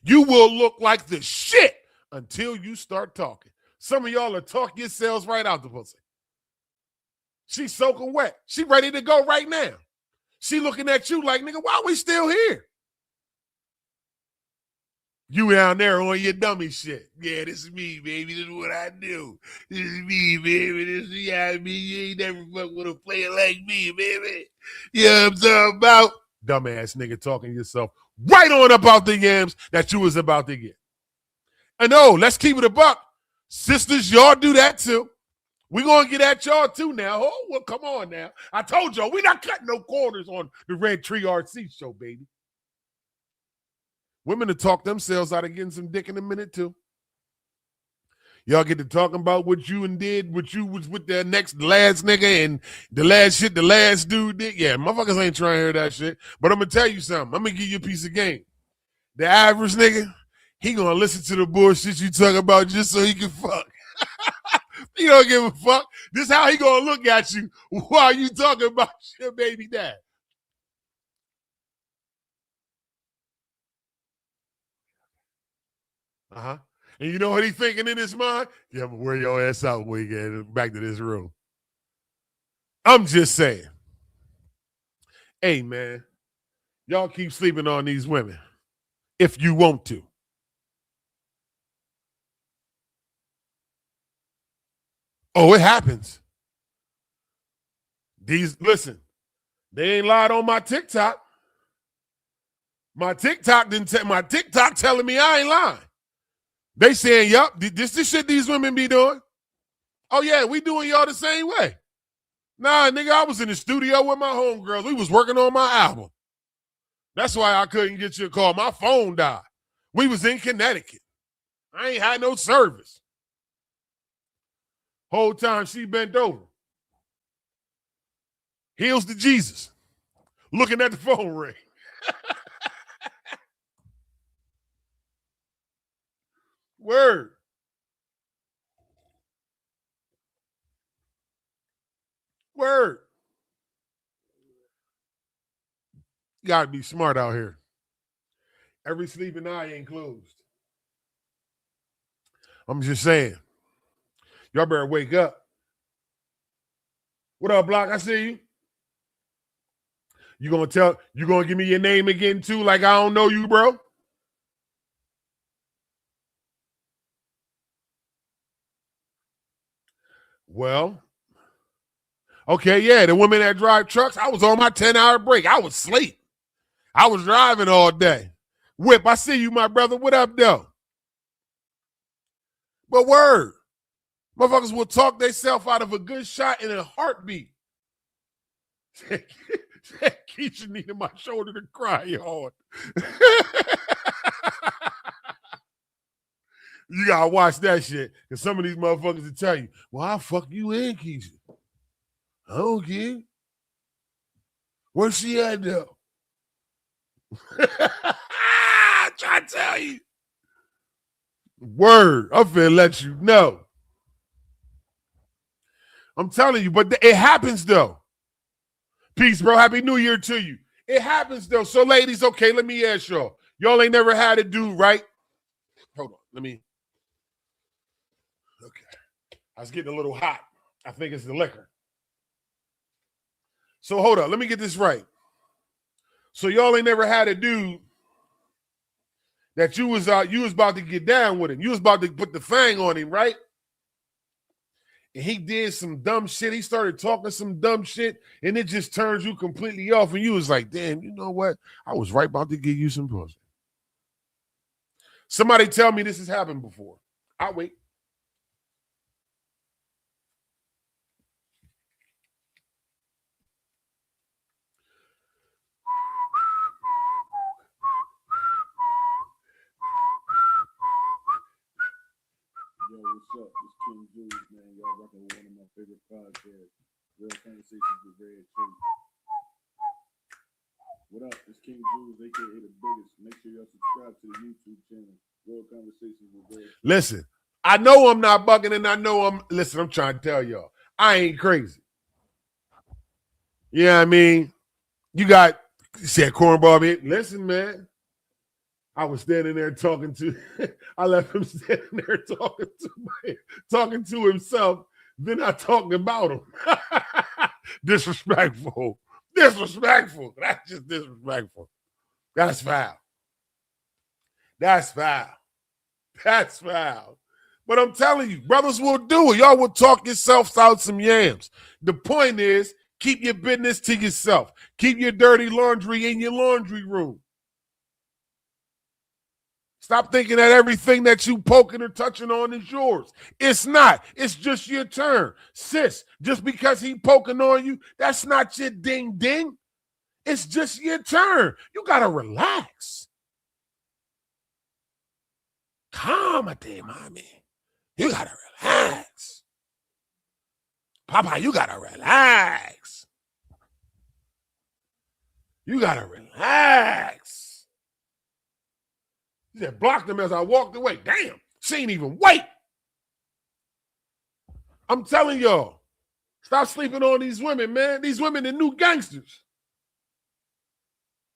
You will look like the shit until you start talking. Some of y'all will talk yourselves right out the pussy. She's soaking wet. She ready to go right now. She looking at you like, nigga, why are we still here? You down there on your dummy shit. Yeah, this is me, baby. This is what I do. This is me, baby. This is how me. You ain't never fuck with a player like me, baby. You know what I'm talking about? Dumbass nigga talking to yourself right on about the yams that you was about to get. And no, let's keep it a buck. Sisters, y'all do that too. We're going to get at y'all too now. Oh, well, come on now. I told y'all, we not cutting no corners on the Red Tree RC show, baby. Women to talk themselves out of getting some dick in a minute too. Y'all get to talking about what you and did, what you was with the last nigga and the last shit the last dude did. Yeah, motherfuckers ain't trying to hear that shit. But I'm going to tell you something. I'm going to give you a piece of game. The average nigga, he going to listen to the bullshit you talk about just so he can fuck. He don't give a fuck. This how he gonna look at you while you talking about your baby dad. Uh-huh. And you know what he thinking in his mind? Yeah, but wear your ass out when you get back to this room. I'm just saying. Hey, man, y'all keep sleeping on these women if you want to. Oh, it happens. Listen, they ain't lied on my TikTok. My TikTok telling me I ain't lying. They saying, yup, this the shit these women be doing. Oh, yeah, we doing y'all the same way. Nah, nigga, I was in the studio with my homegirls. We was working on my album. That's why I couldn't get you a call. My phone died. We was in Connecticut. I ain't had no service. Whole time she bent over. Heels to Jesus. Looking at the phone ring. Word. Word. You gotta be smart out here. Every sleeping eye ain't closed. I'm just saying. Y'all better wake up. What up, Block? I see you. You gonna give me your name again too, like I don't know you, bro? Well, okay, yeah, the women that drive trucks, I was on my 10-hour break. I was asleep. I was driving all day. Whip, I see you, my brother. What up, though? But word, motherfuckers will talk themselves out of a good shot in a heartbeat. Keisha needed my shoulder to cry hard. You gotta watch that shit. Because some of these motherfuckers will tell you, well, I'll fuck you in, Keisha. I don't care. Where's she at, though? I'm trying to tell you. Word. I'm finna let you know. I'm telling you, but it happens, though. Peace, bro. Happy New Year to you. It happens, though. So, ladies, okay, let me ask y'all. Y'all ain't never had a dude, right? Hold on. Let me. Okay. I was getting a little hot. I think it's the liquor. So, hold up. Let me get this right. So, y'all ain't never had a dude that you was about to get down with him. You was about to put the fang on him, right? and he did some dumb shit. He started talking some dumb shit, and it just turns you completely off. And you was like, damn, you know what? I was right about to give you some pussy. Somebody tell me this has happened before. I'll wait. Yo, what's up? It's King Jules, man. Y'all rocking with one of my favorite podcasts, Real Conversations with Red Truth. What up? It's King Jules, aka the biggest. Make sure y'all subscribe to the YouTube channel, Real Conversations with Red Truth. Listen, I know I'm not bugging, and I know I'm trying to tell y'all, I ain't crazy. You know what I mean? You said cornball, man. Listen, man. I was standing there talking to, I left him standing there talking to himself. Then I talked about him. Disrespectful. That's just disrespectful. That's foul. But I'm telling you, brothers will do it. Y'all will talk yourselves out some yams. The point is, keep your business to yourself. Keep your dirty laundry in your laundry room. Stop thinking that everything that you poking or touching on is yours. It's not. It's just your turn. Sis, just because he poking on you, that's not your ding ding. It's just your turn. You got to relax. Calm it, mommy. You got to relax. Papa, you got to relax. You got to relax. He said, blocked him as I walked away. Damn, she ain't even wait. I'm telling y'all, stop sleeping on these women, man. These women are new gangsters.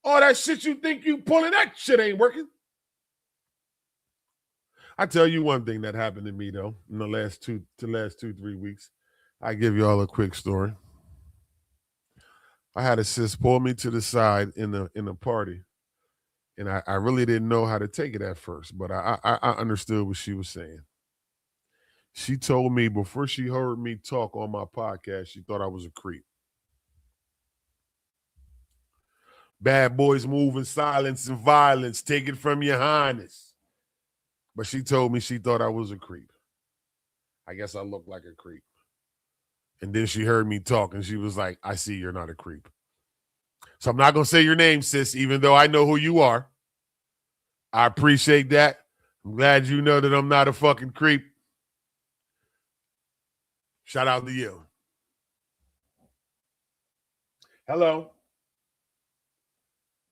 All that shit you think you pulling, that shit ain't working. I tell you one thing that happened to me, though, in the last 3 weeks. I give y'all a quick story. I had a sis pull me to the side in a party. And I really didn't know how to take it at first, but I understood what she was saying. She told me before she heard me talk on my podcast, she thought I was a creep. Bad boys move in silence and violence. Take it from your highness. But she told me she thought I was a creep. I guess I look like a creep. And then she heard me talk and she was like, I see you're not a creep. So I'm not going to say your name, sis, even though I know who you are. I appreciate that. I'm glad you know that I'm not a fucking creep. Shout out to you. Hello.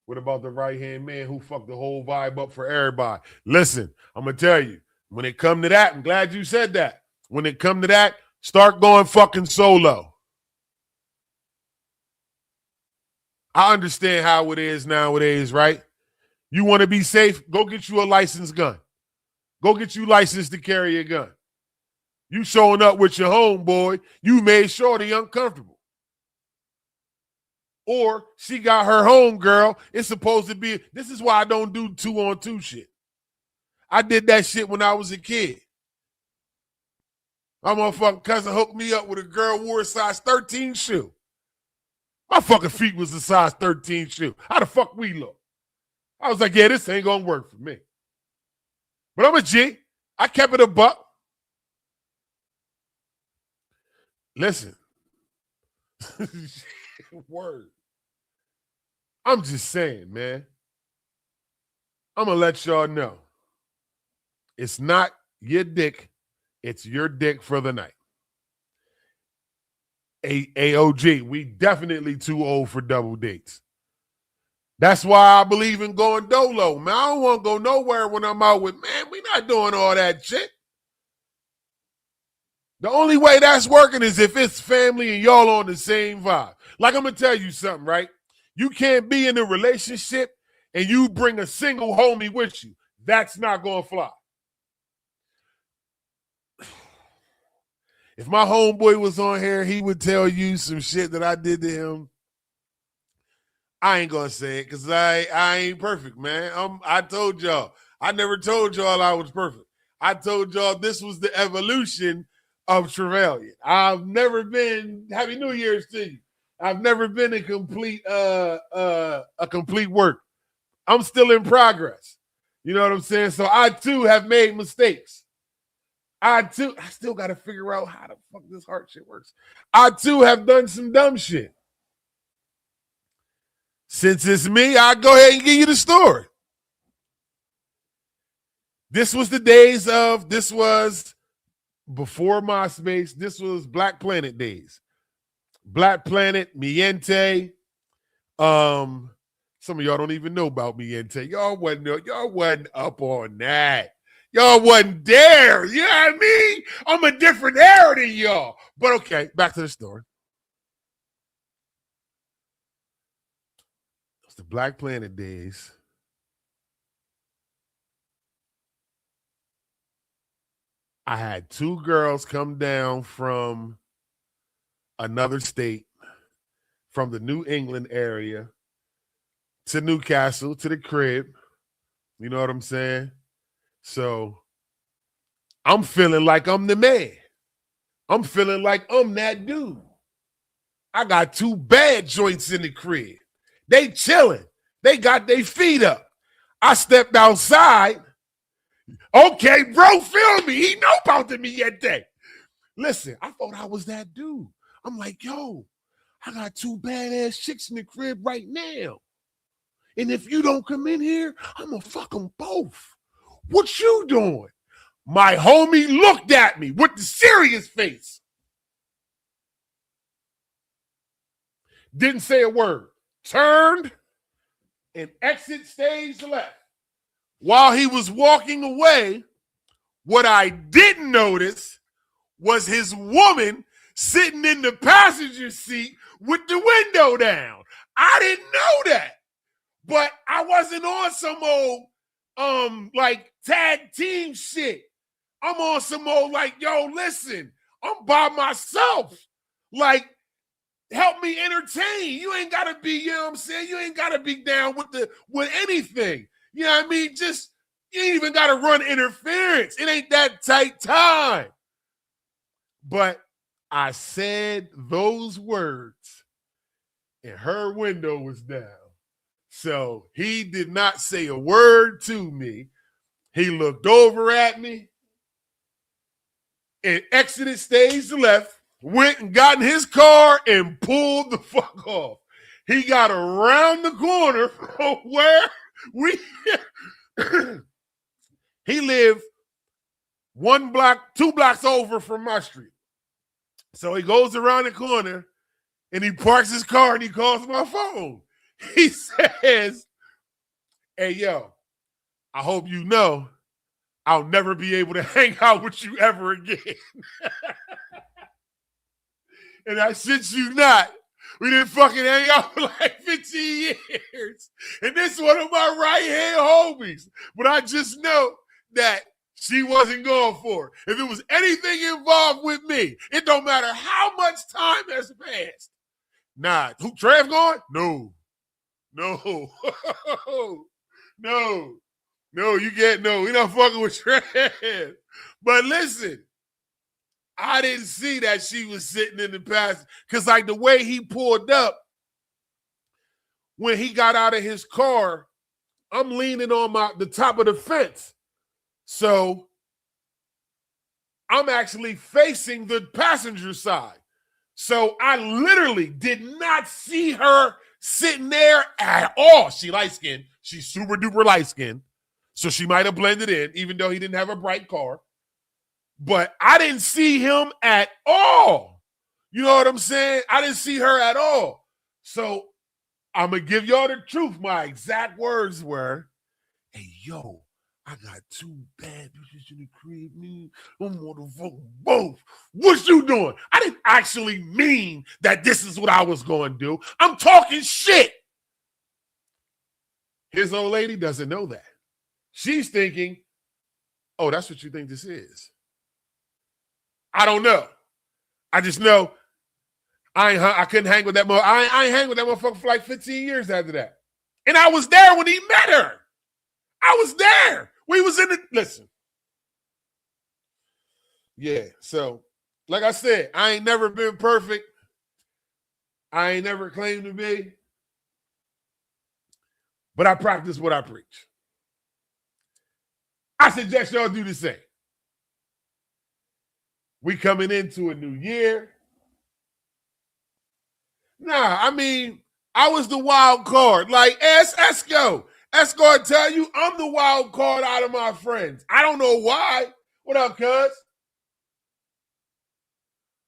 What about the right-hand man who fucked the whole vibe up for everybody? Listen, I'm going to tell you, when it come to that, I'm glad you said that. When it come to that, start going fucking solo. I understand how it is nowadays, right? You want to be safe? Go get you a licensed gun. Go get you licensed to carry a gun. You showing up with your homeboy, you made Shorty uncomfortable. Or she got her homegirl. It's supposed to be, this is why I don't do 2-on-2 shit. I did that shit when I was a kid. My motherfucking cousin hooked me up with a girl who wore a size 13 shoe. My fucking feet was a size 13 shoe. How the fuck we look? I was like, yeah, this ain't gonna work for me. But I'm a G. I kept it a buck. Listen. Word. I'm just saying, man. I'm gonna let y'all know. It's not your dick. It's your dick for the night. AOG, we definitely too old for double dates. That's why I believe in going dolo, man. I don't want to go nowhere when I'm out with, man, we not doing all that shit. The only way that's working is if it's family and y'all on the same vibe. Like, I'm going to tell you something, right? You can't be in a relationship and you bring a single homie with you. That's not going to fly. If my homeboy was on here, he would tell you some shit that I did to him. I ain't gonna say it because I ain't perfect, man. I told y'all. I never told y'all I was perfect. I told y'all this was the evolution of Trevelyan. I've never been, Happy New Year's to you. I've never been a complete work. I'm still in progress. You know what I'm saying? So I too have made mistakes. I still got to figure out how the fuck this heart shit works. I too have done some dumb shit. Since it's me, I'll go ahead and give you the story. This was before MySpace. This was Black Planet days. Black Planet, Miente. Some of y'all don't even know about Miente. Y'all wasn't up on that. Y'all wasn't there. You know what I mean? I'm a different era than y'all. But okay, back to the story. It's the Black Planet days. I had two girls come down from another state, from the New England area to Newcastle, to the crib. You know what I'm saying? So I'm feeling like I'm the man. I'm feeling like I'm that dude. I got two bad joints in the crib. They chilling. They got their feet up. I stepped outside. Okay, bro, feel me. He know about the Miente. Listen, I thought I was that dude. I'm like, yo, I got two badass chicks in the crib right now. And if you don't come in here, I'm going to fuck them both. What you doing? My homie looked at me with the serious face. Didn't say a word. Turned and exit stage left. While he was walking away, what I didn't notice was his woman sitting in the passenger seat with the window down. I didn't know that. But I wasn't on some old like tag team shit. I'm on some old like, yo, listen, I'm by myself. Like, help me entertain. You ain't gotta be, you know what I'm saying? You ain't gotta be down with anything. You know what I mean? Just, you ain't even gotta run interference. It ain't that tight time. But I said those words and her window was down. So he did not say a word to me. He looked over at me and exited stage left, went and got in his car and pulled the fuck off. He got around the corner from where he lived 2 blocks over from my street. So he goes around the corner and he parks his car and he calls my phone. He says, hey, yo, I hope you know I'll never be able to hang out with you ever again. And I shit you not, we didn't fucking hang out for like 15 years. And this is one of my right-hand homies. But I just know that she wasn't going for it. If it was anything involved with me, it don't matter how much time has passed. Nah, who, Trev going? No. No. We're not fucking with Trev. But listen, I didn't see that she was sitting in the passenger. Because like the way he pulled up, when he got out of his car, I'm leaning on the top of the fence. So I'm actually facing the passenger side. So I literally did not see her sitting there at all. She light-skinned. She's super duper light-skinned. So she might have blended in, even though he didn't have a bright car. But I didn't see him at all. You know what I'm saying? I didn't see her at all. So I'm going to give y'all the truth. My exact words were, hey, yo, I got two bad bitches in the crib, man. I'm motherfucking both. What you doing? I didn't actually mean that this is what I was going to do. I'm talking shit. His old lady doesn't know that. She's thinking, oh, that's what you think this is. I don't know. I just know I couldn't hang with that motherfucker. I ain't hang with that motherfucker for like 15 years after that. And I was there when he met her. I was there. We was in the, listen. Yeah, so Like I said, I ain't never been perfect. I ain't never claimed to be. But I practice what I preach. I suggest y'all do the same. We coming into a new year. Nah, I mean, I was the wild card. Like, ask Esco. Esco tell you I'm the wild card out of my friends. I don't know why. What up, cuz?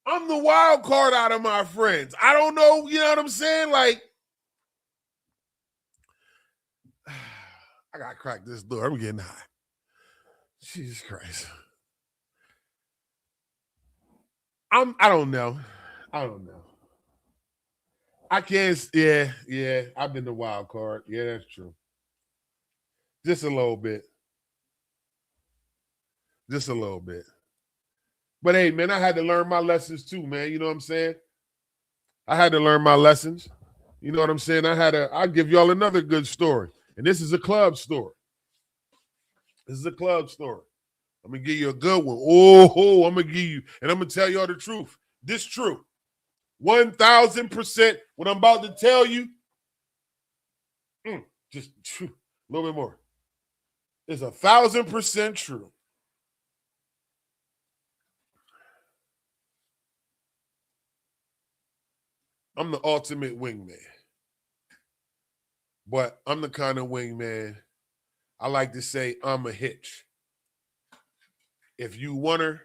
I'm the wild card out of my friends. I don't know, you know what I'm saying? Like, I gotta crack this door. I'm getting high. Jesus Christ. I don't know. I don't know. I can't, yeah. I've been the wild card. Yeah, that's true. Just a little bit. Just a little bit. But hey, man, I had to learn my lessons too, man. You know what I'm saying? I had to learn my lessons. You know what I'm saying? I'll give y'all another good story. And this is a club story. This is a club story. I'm gonna give you a good one. Oh, I'm gonna give you, and I'm gonna tell y'all the truth. This true. 1,000%. What I'm about to tell you, just true. A little bit more. It's 1,000% true. I'm the ultimate wingman. But I'm the kind of wingman, I like to say I'm a hitch. If you want her,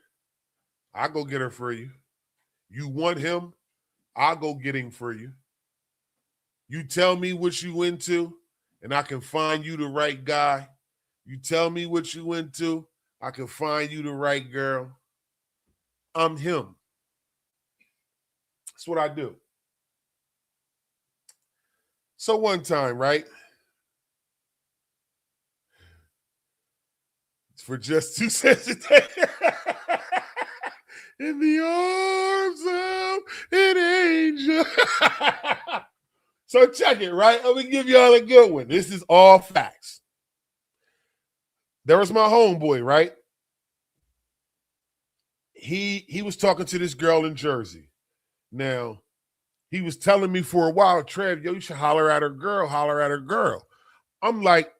I'll go get her for you. You want him, I'll go get him for you. You tell me what you into, and I can find you the right guy. You tell me what you into, I can find you the right girl. I'm him. That's what I do. So one time, right? It's for just 2 cents a day. In the arms of an angel. So check it, right? I'm going to give y'all a good one. This is all facts. There was my homeboy, right? He was talking to this girl in Jersey. Now, he was telling me for a while, Trev, yo, you should holler at her girl. I'm like,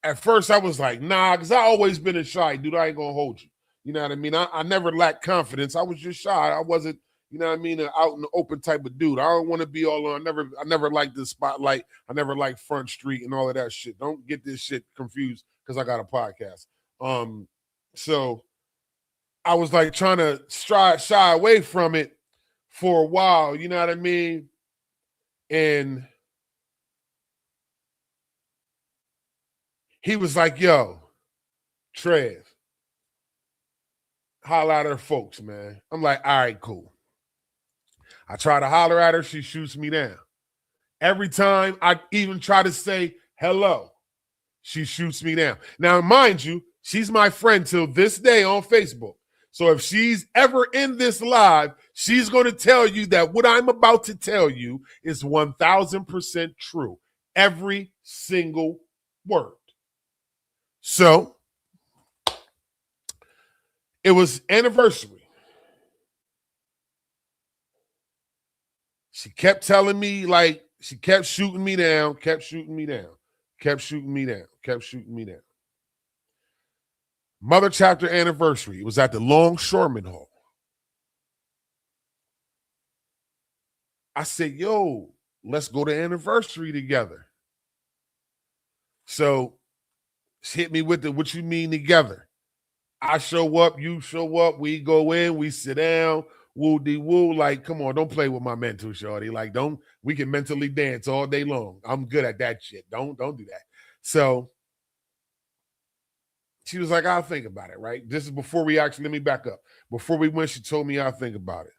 at first I was like, nah, because I always been a shy dude. I ain't going to hold you. You know what I mean? I never lacked confidence. I was just shy. I wasn't, you know what I mean, an out in the open type of dude. I don't want to be all on. I never liked the spotlight. I never liked Front Street and all of that shit. Don't get this shit confused because I got a podcast. So I was like trying to shy away from it for a while, you know what I mean? And he was like, yo, Trev, holler at her folks, man. I'm like, all right, cool. I try to holler at her, she shoots me down. Every time I even try to say hello, she shoots me down. Now, mind you, she's my friend till this day on Facebook. So if she's ever in this live, she's going to tell you that what I'm about to tell you is 1,000% true. Every single word. So it was anniversary. She kept telling me, like, she kept shooting me down. Mother chapter anniversary. It was at the Longshoreman Hall. I said, yo, let's go to anniversary together. So she hit me with the, what you mean together? I show up, you show up, we go in, we sit down, woo-de-woo. Like, come on, don't play with my mental, shorty. Like, we can mentally dance all day long. I'm good at that shit. Don't do that. So she was like, I'll think about it, right? This is before we actually, let me back up. Before we went, she told me I'll think about it.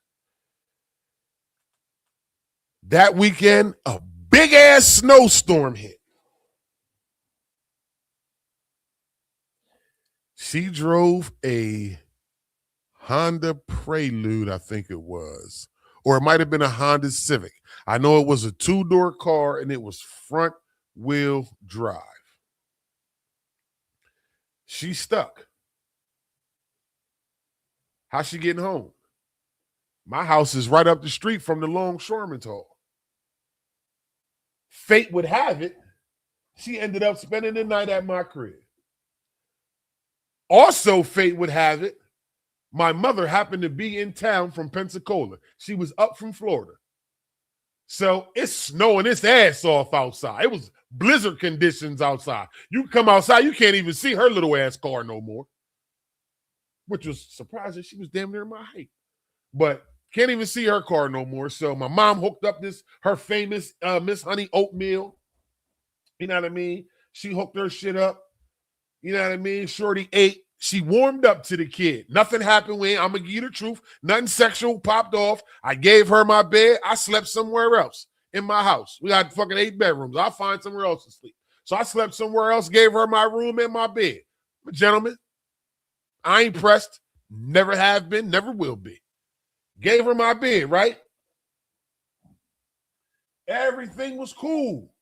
That weekend, a big-ass snowstorm hit. She drove a Honda Prelude, I think it was. Or it might have been a Honda Civic. I know it was a 2-door car and it was front wheel drive. She stuck. How's she getting home? My house is right up the street from the Longshoremen's Hall. Fate would have it, she ended up spending the night at my crib. Also, fate would have it, my mother happened to be in town from Pensacola. She was up from Florida. So it's snowing its ass off outside. It was blizzard conditions outside. You come outside, you can't even see her little ass car no more. Which was surprising. She was damn near my height. But can't even see her car no more. So my mom hooked up her famous Miss Honey oatmeal. You know what I mean? She hooked her shit up. You know what I mean? Shorty ate. She warmed up to the kid. Nothing happened when I'm going to give you the truth. Nothing sexual popped off. I gave her my bed. I slept somewhere else in my house. We got fucking 8 bedrooms. I'll find somewhere else to sleep. So I slept somewhere else, gave her my room and my bed. But gentlemen, I ain't pressed. Never have been, never will be. Gave her my bed, right? Everything was cool.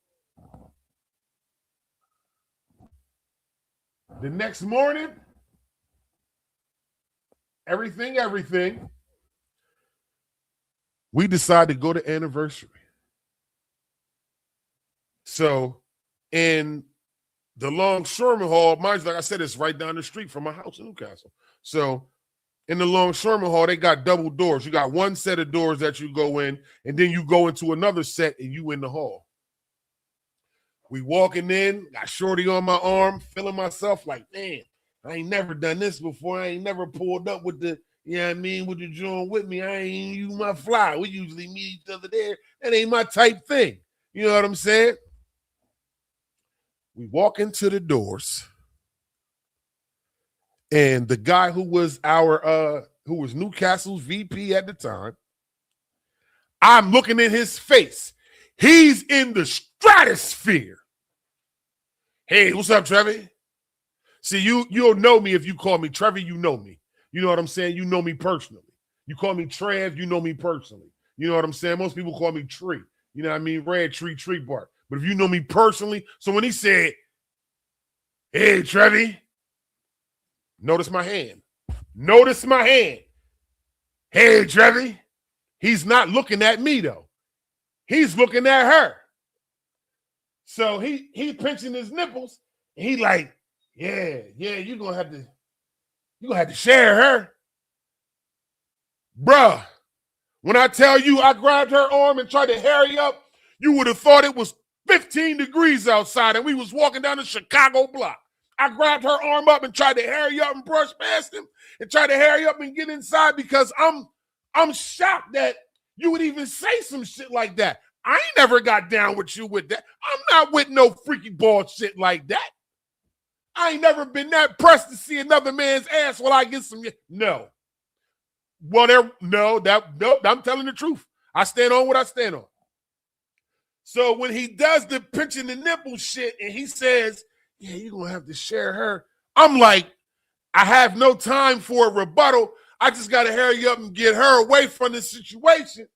The next morning, everything, we decided to go to anniversary. So in the Longshoremen Hall, mind you, like I said, it's right down the street from my house in Newcastle. So in the Longshoremen Hall, they got double doors. You got one set of doors that you go in, and then you go into another set and you in the hall. We walking in, got Shorty on my arm, feeling myself like, man, I ain't never done this before. I ain't never pulled up with the, you know what I mean, with the joint with me. I ain't you my fly. We usually meet each other there. That ain't my type thing. You know what I'm saying? We walk into the doors, and the guy who was Newcastle's VP at the time, I'm looking in his face. He's in the stratosphere. Hey, what's up, Trevor? See, you'll know me if you call me Trevor, you know me. You know what I'm saying? You know me personally. You call me Trev, you know me personally. You know what I'm saying? Most people call me Tree. You know what I mean? Red tree, tree bark. But if you know me personally, so when he said, hey, Trevor, notice my hand. Notice my hand. Hey, Trevor. He's not looking at me, though. He's looking at her. So he pinching his nipples, and he like, yeah, you're gonna have to share her. Bruh, when I tell you I grabbed her arm and tried to hurry up, you would have thought it was 15 degrees outside and we was walking down the Chicago block. I grabbed her arm up and tried to hurry up and brush past him and tried to hurry up and get inside because I'm shocked that you would even say some shit like that. I ain't never got down with you with that. I'm not with no freaky ball shit like that. I ain't never been that pressed to see another man's ass while I get some. No. Whatever. No, I'm telling the truth. I stand on what I stand on. So when he does the pinching the nipple shit and he says, yeah, you're going to have to share her. I'm like, I have no time for a rebuttal. I just got to hurry up and get her away from this situation.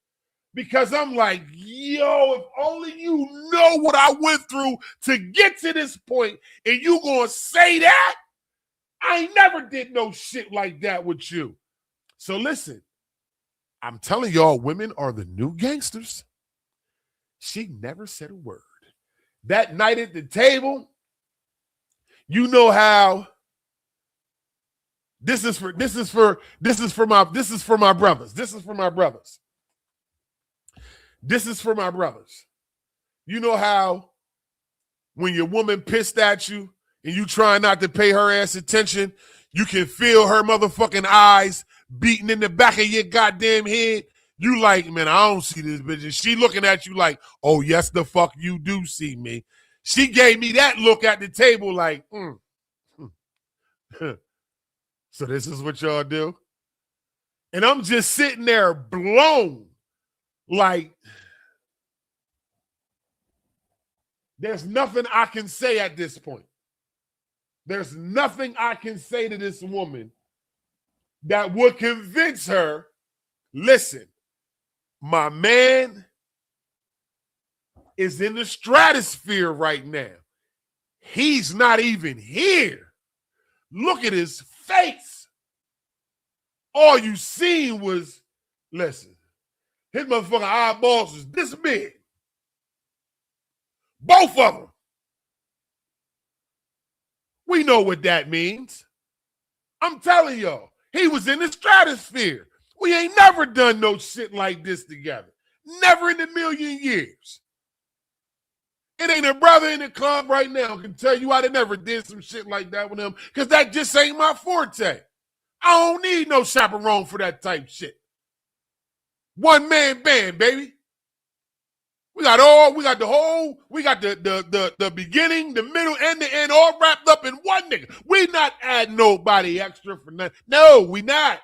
Because I'm like, yo, if only you know what I went through to get to this point and you gonna say that? I ain't never did no shit like that with you. So listen, I'm telling y'all, women are the new gangsters. She never said a word. That night at the table, you know how this is for my brothers. This is for my brothers. This is for my brothers. You know how when your woman pissed at you and you try not to pay her ass attention, you can feel her motherfucking eyes beating in the back of your goddamn head. You like, man, I don't see this bitch. And she looking at you like, oh, yes, the fuck you do see me. She gave me that look at the table like, So this is what y'all do? And I'm just sitting there blown. Like, there's nothing I can say at this point. There's nothing I can say to this woman that would convince her, listen, my man is in the stratosphere right now. He's not even here. Look at his face. All you seen was Listen, his motherfucking eyeballs is this big. Both of them. We know what that means. I'm telling y'all, he was in the stratosphere. We ain't never done no shit like this together. Never in a million years. It ain't a brother in the club right now can tell you I never did some shit like that with him because that just ain't my forte. I don't need no chaperone for that type shit. One man band, baby. We got the beginning, the middle, and the end all wrapped up in one nigga. We not adding nobody extra for nothing. No, we not.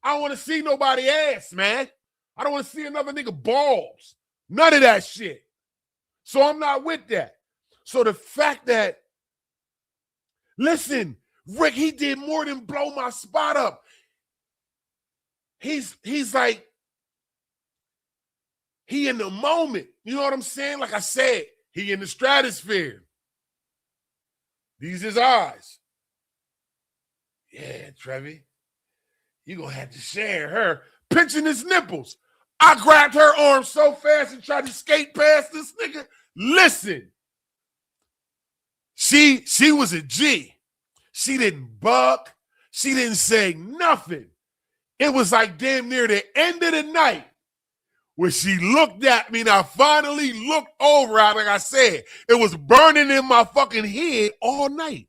I don't want to see nobody ass, man. I don't want to see another nigga balls. None of that shit. So I'm not with that. So the fact that, listen, Rick, he did more than blow my spot up. He's like, he in the moment. You know what I'm saying? Like I said, he in the stratosphere. These his eyes. Yeah, Trevi, you gonna have to share her. Pinching his nipples. I grabbed her arm so fast and tried to skate past this nigga. Listen, she was a G. She didn't buck. She didn't say nothing. It was like damn near the end of the night when she looked at me and I finally looked over. Like I said, it was burning in my fucking head all night.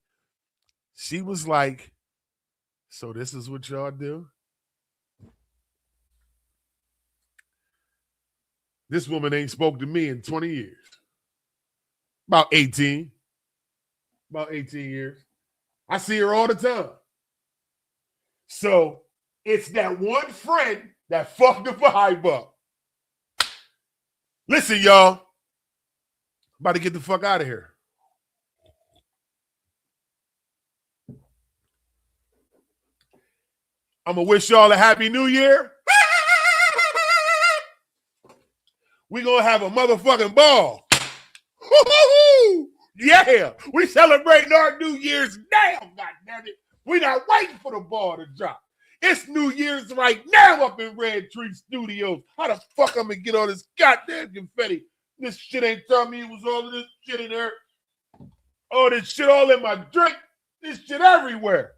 She was like, so this is what y'all do? This woman ain't spoke to me in 20 years. About 18. About 18 years. I see her all the time. So it's that one friend that fucked the vibe up. Listen, y'all. I'm about to get the fuck out of here. I'm going to wish y'all a happy new year. We going to have a motherfucking ball. Yeah, we celebrating our New Year's now, goddammit. We not waiting for the ball to drop. It's New Year's right now up in Red Tree Studios. How the fuck I'm going to get all this goddamn confetti? This shit ain't telling me it was all of this shit in there. Oh, this shit all in my drink. This shit everywhere.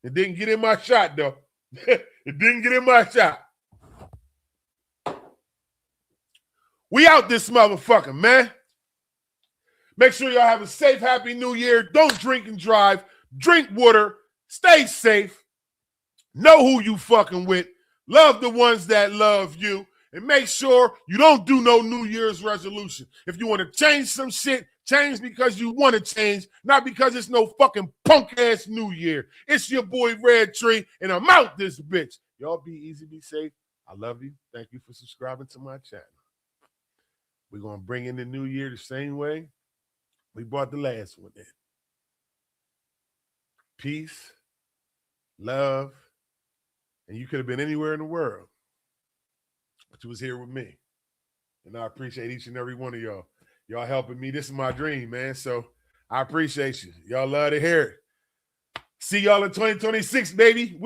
It didn't get in my shot, though. It didn't get in my shot. We out this motherfucker, man. Make sure y'all have a safe, happy new year. Don't drink and drive. Drink water. Stay safe. Know who you fucking with. Love the ones that love you. And make sure you don't do no New Year's resolution. If you want to change some shit, change because you want to change, not because it's no fucking punk-ass New Year. It's your boy Red Tree, and I'm out this bitch. Y'all be easy, be safe. I love you. Thank you for subscribing to my channel. We're going to bring in the new year the same way we brought the last one in. Peace, love, and you could have been anywhere in the world, but you was here with me. And I appreciate each and every one of y'all. Y'all helping me. This is my dream, man. So I appreciate you. Y'all love to hear it. See y'all in 2026, baby.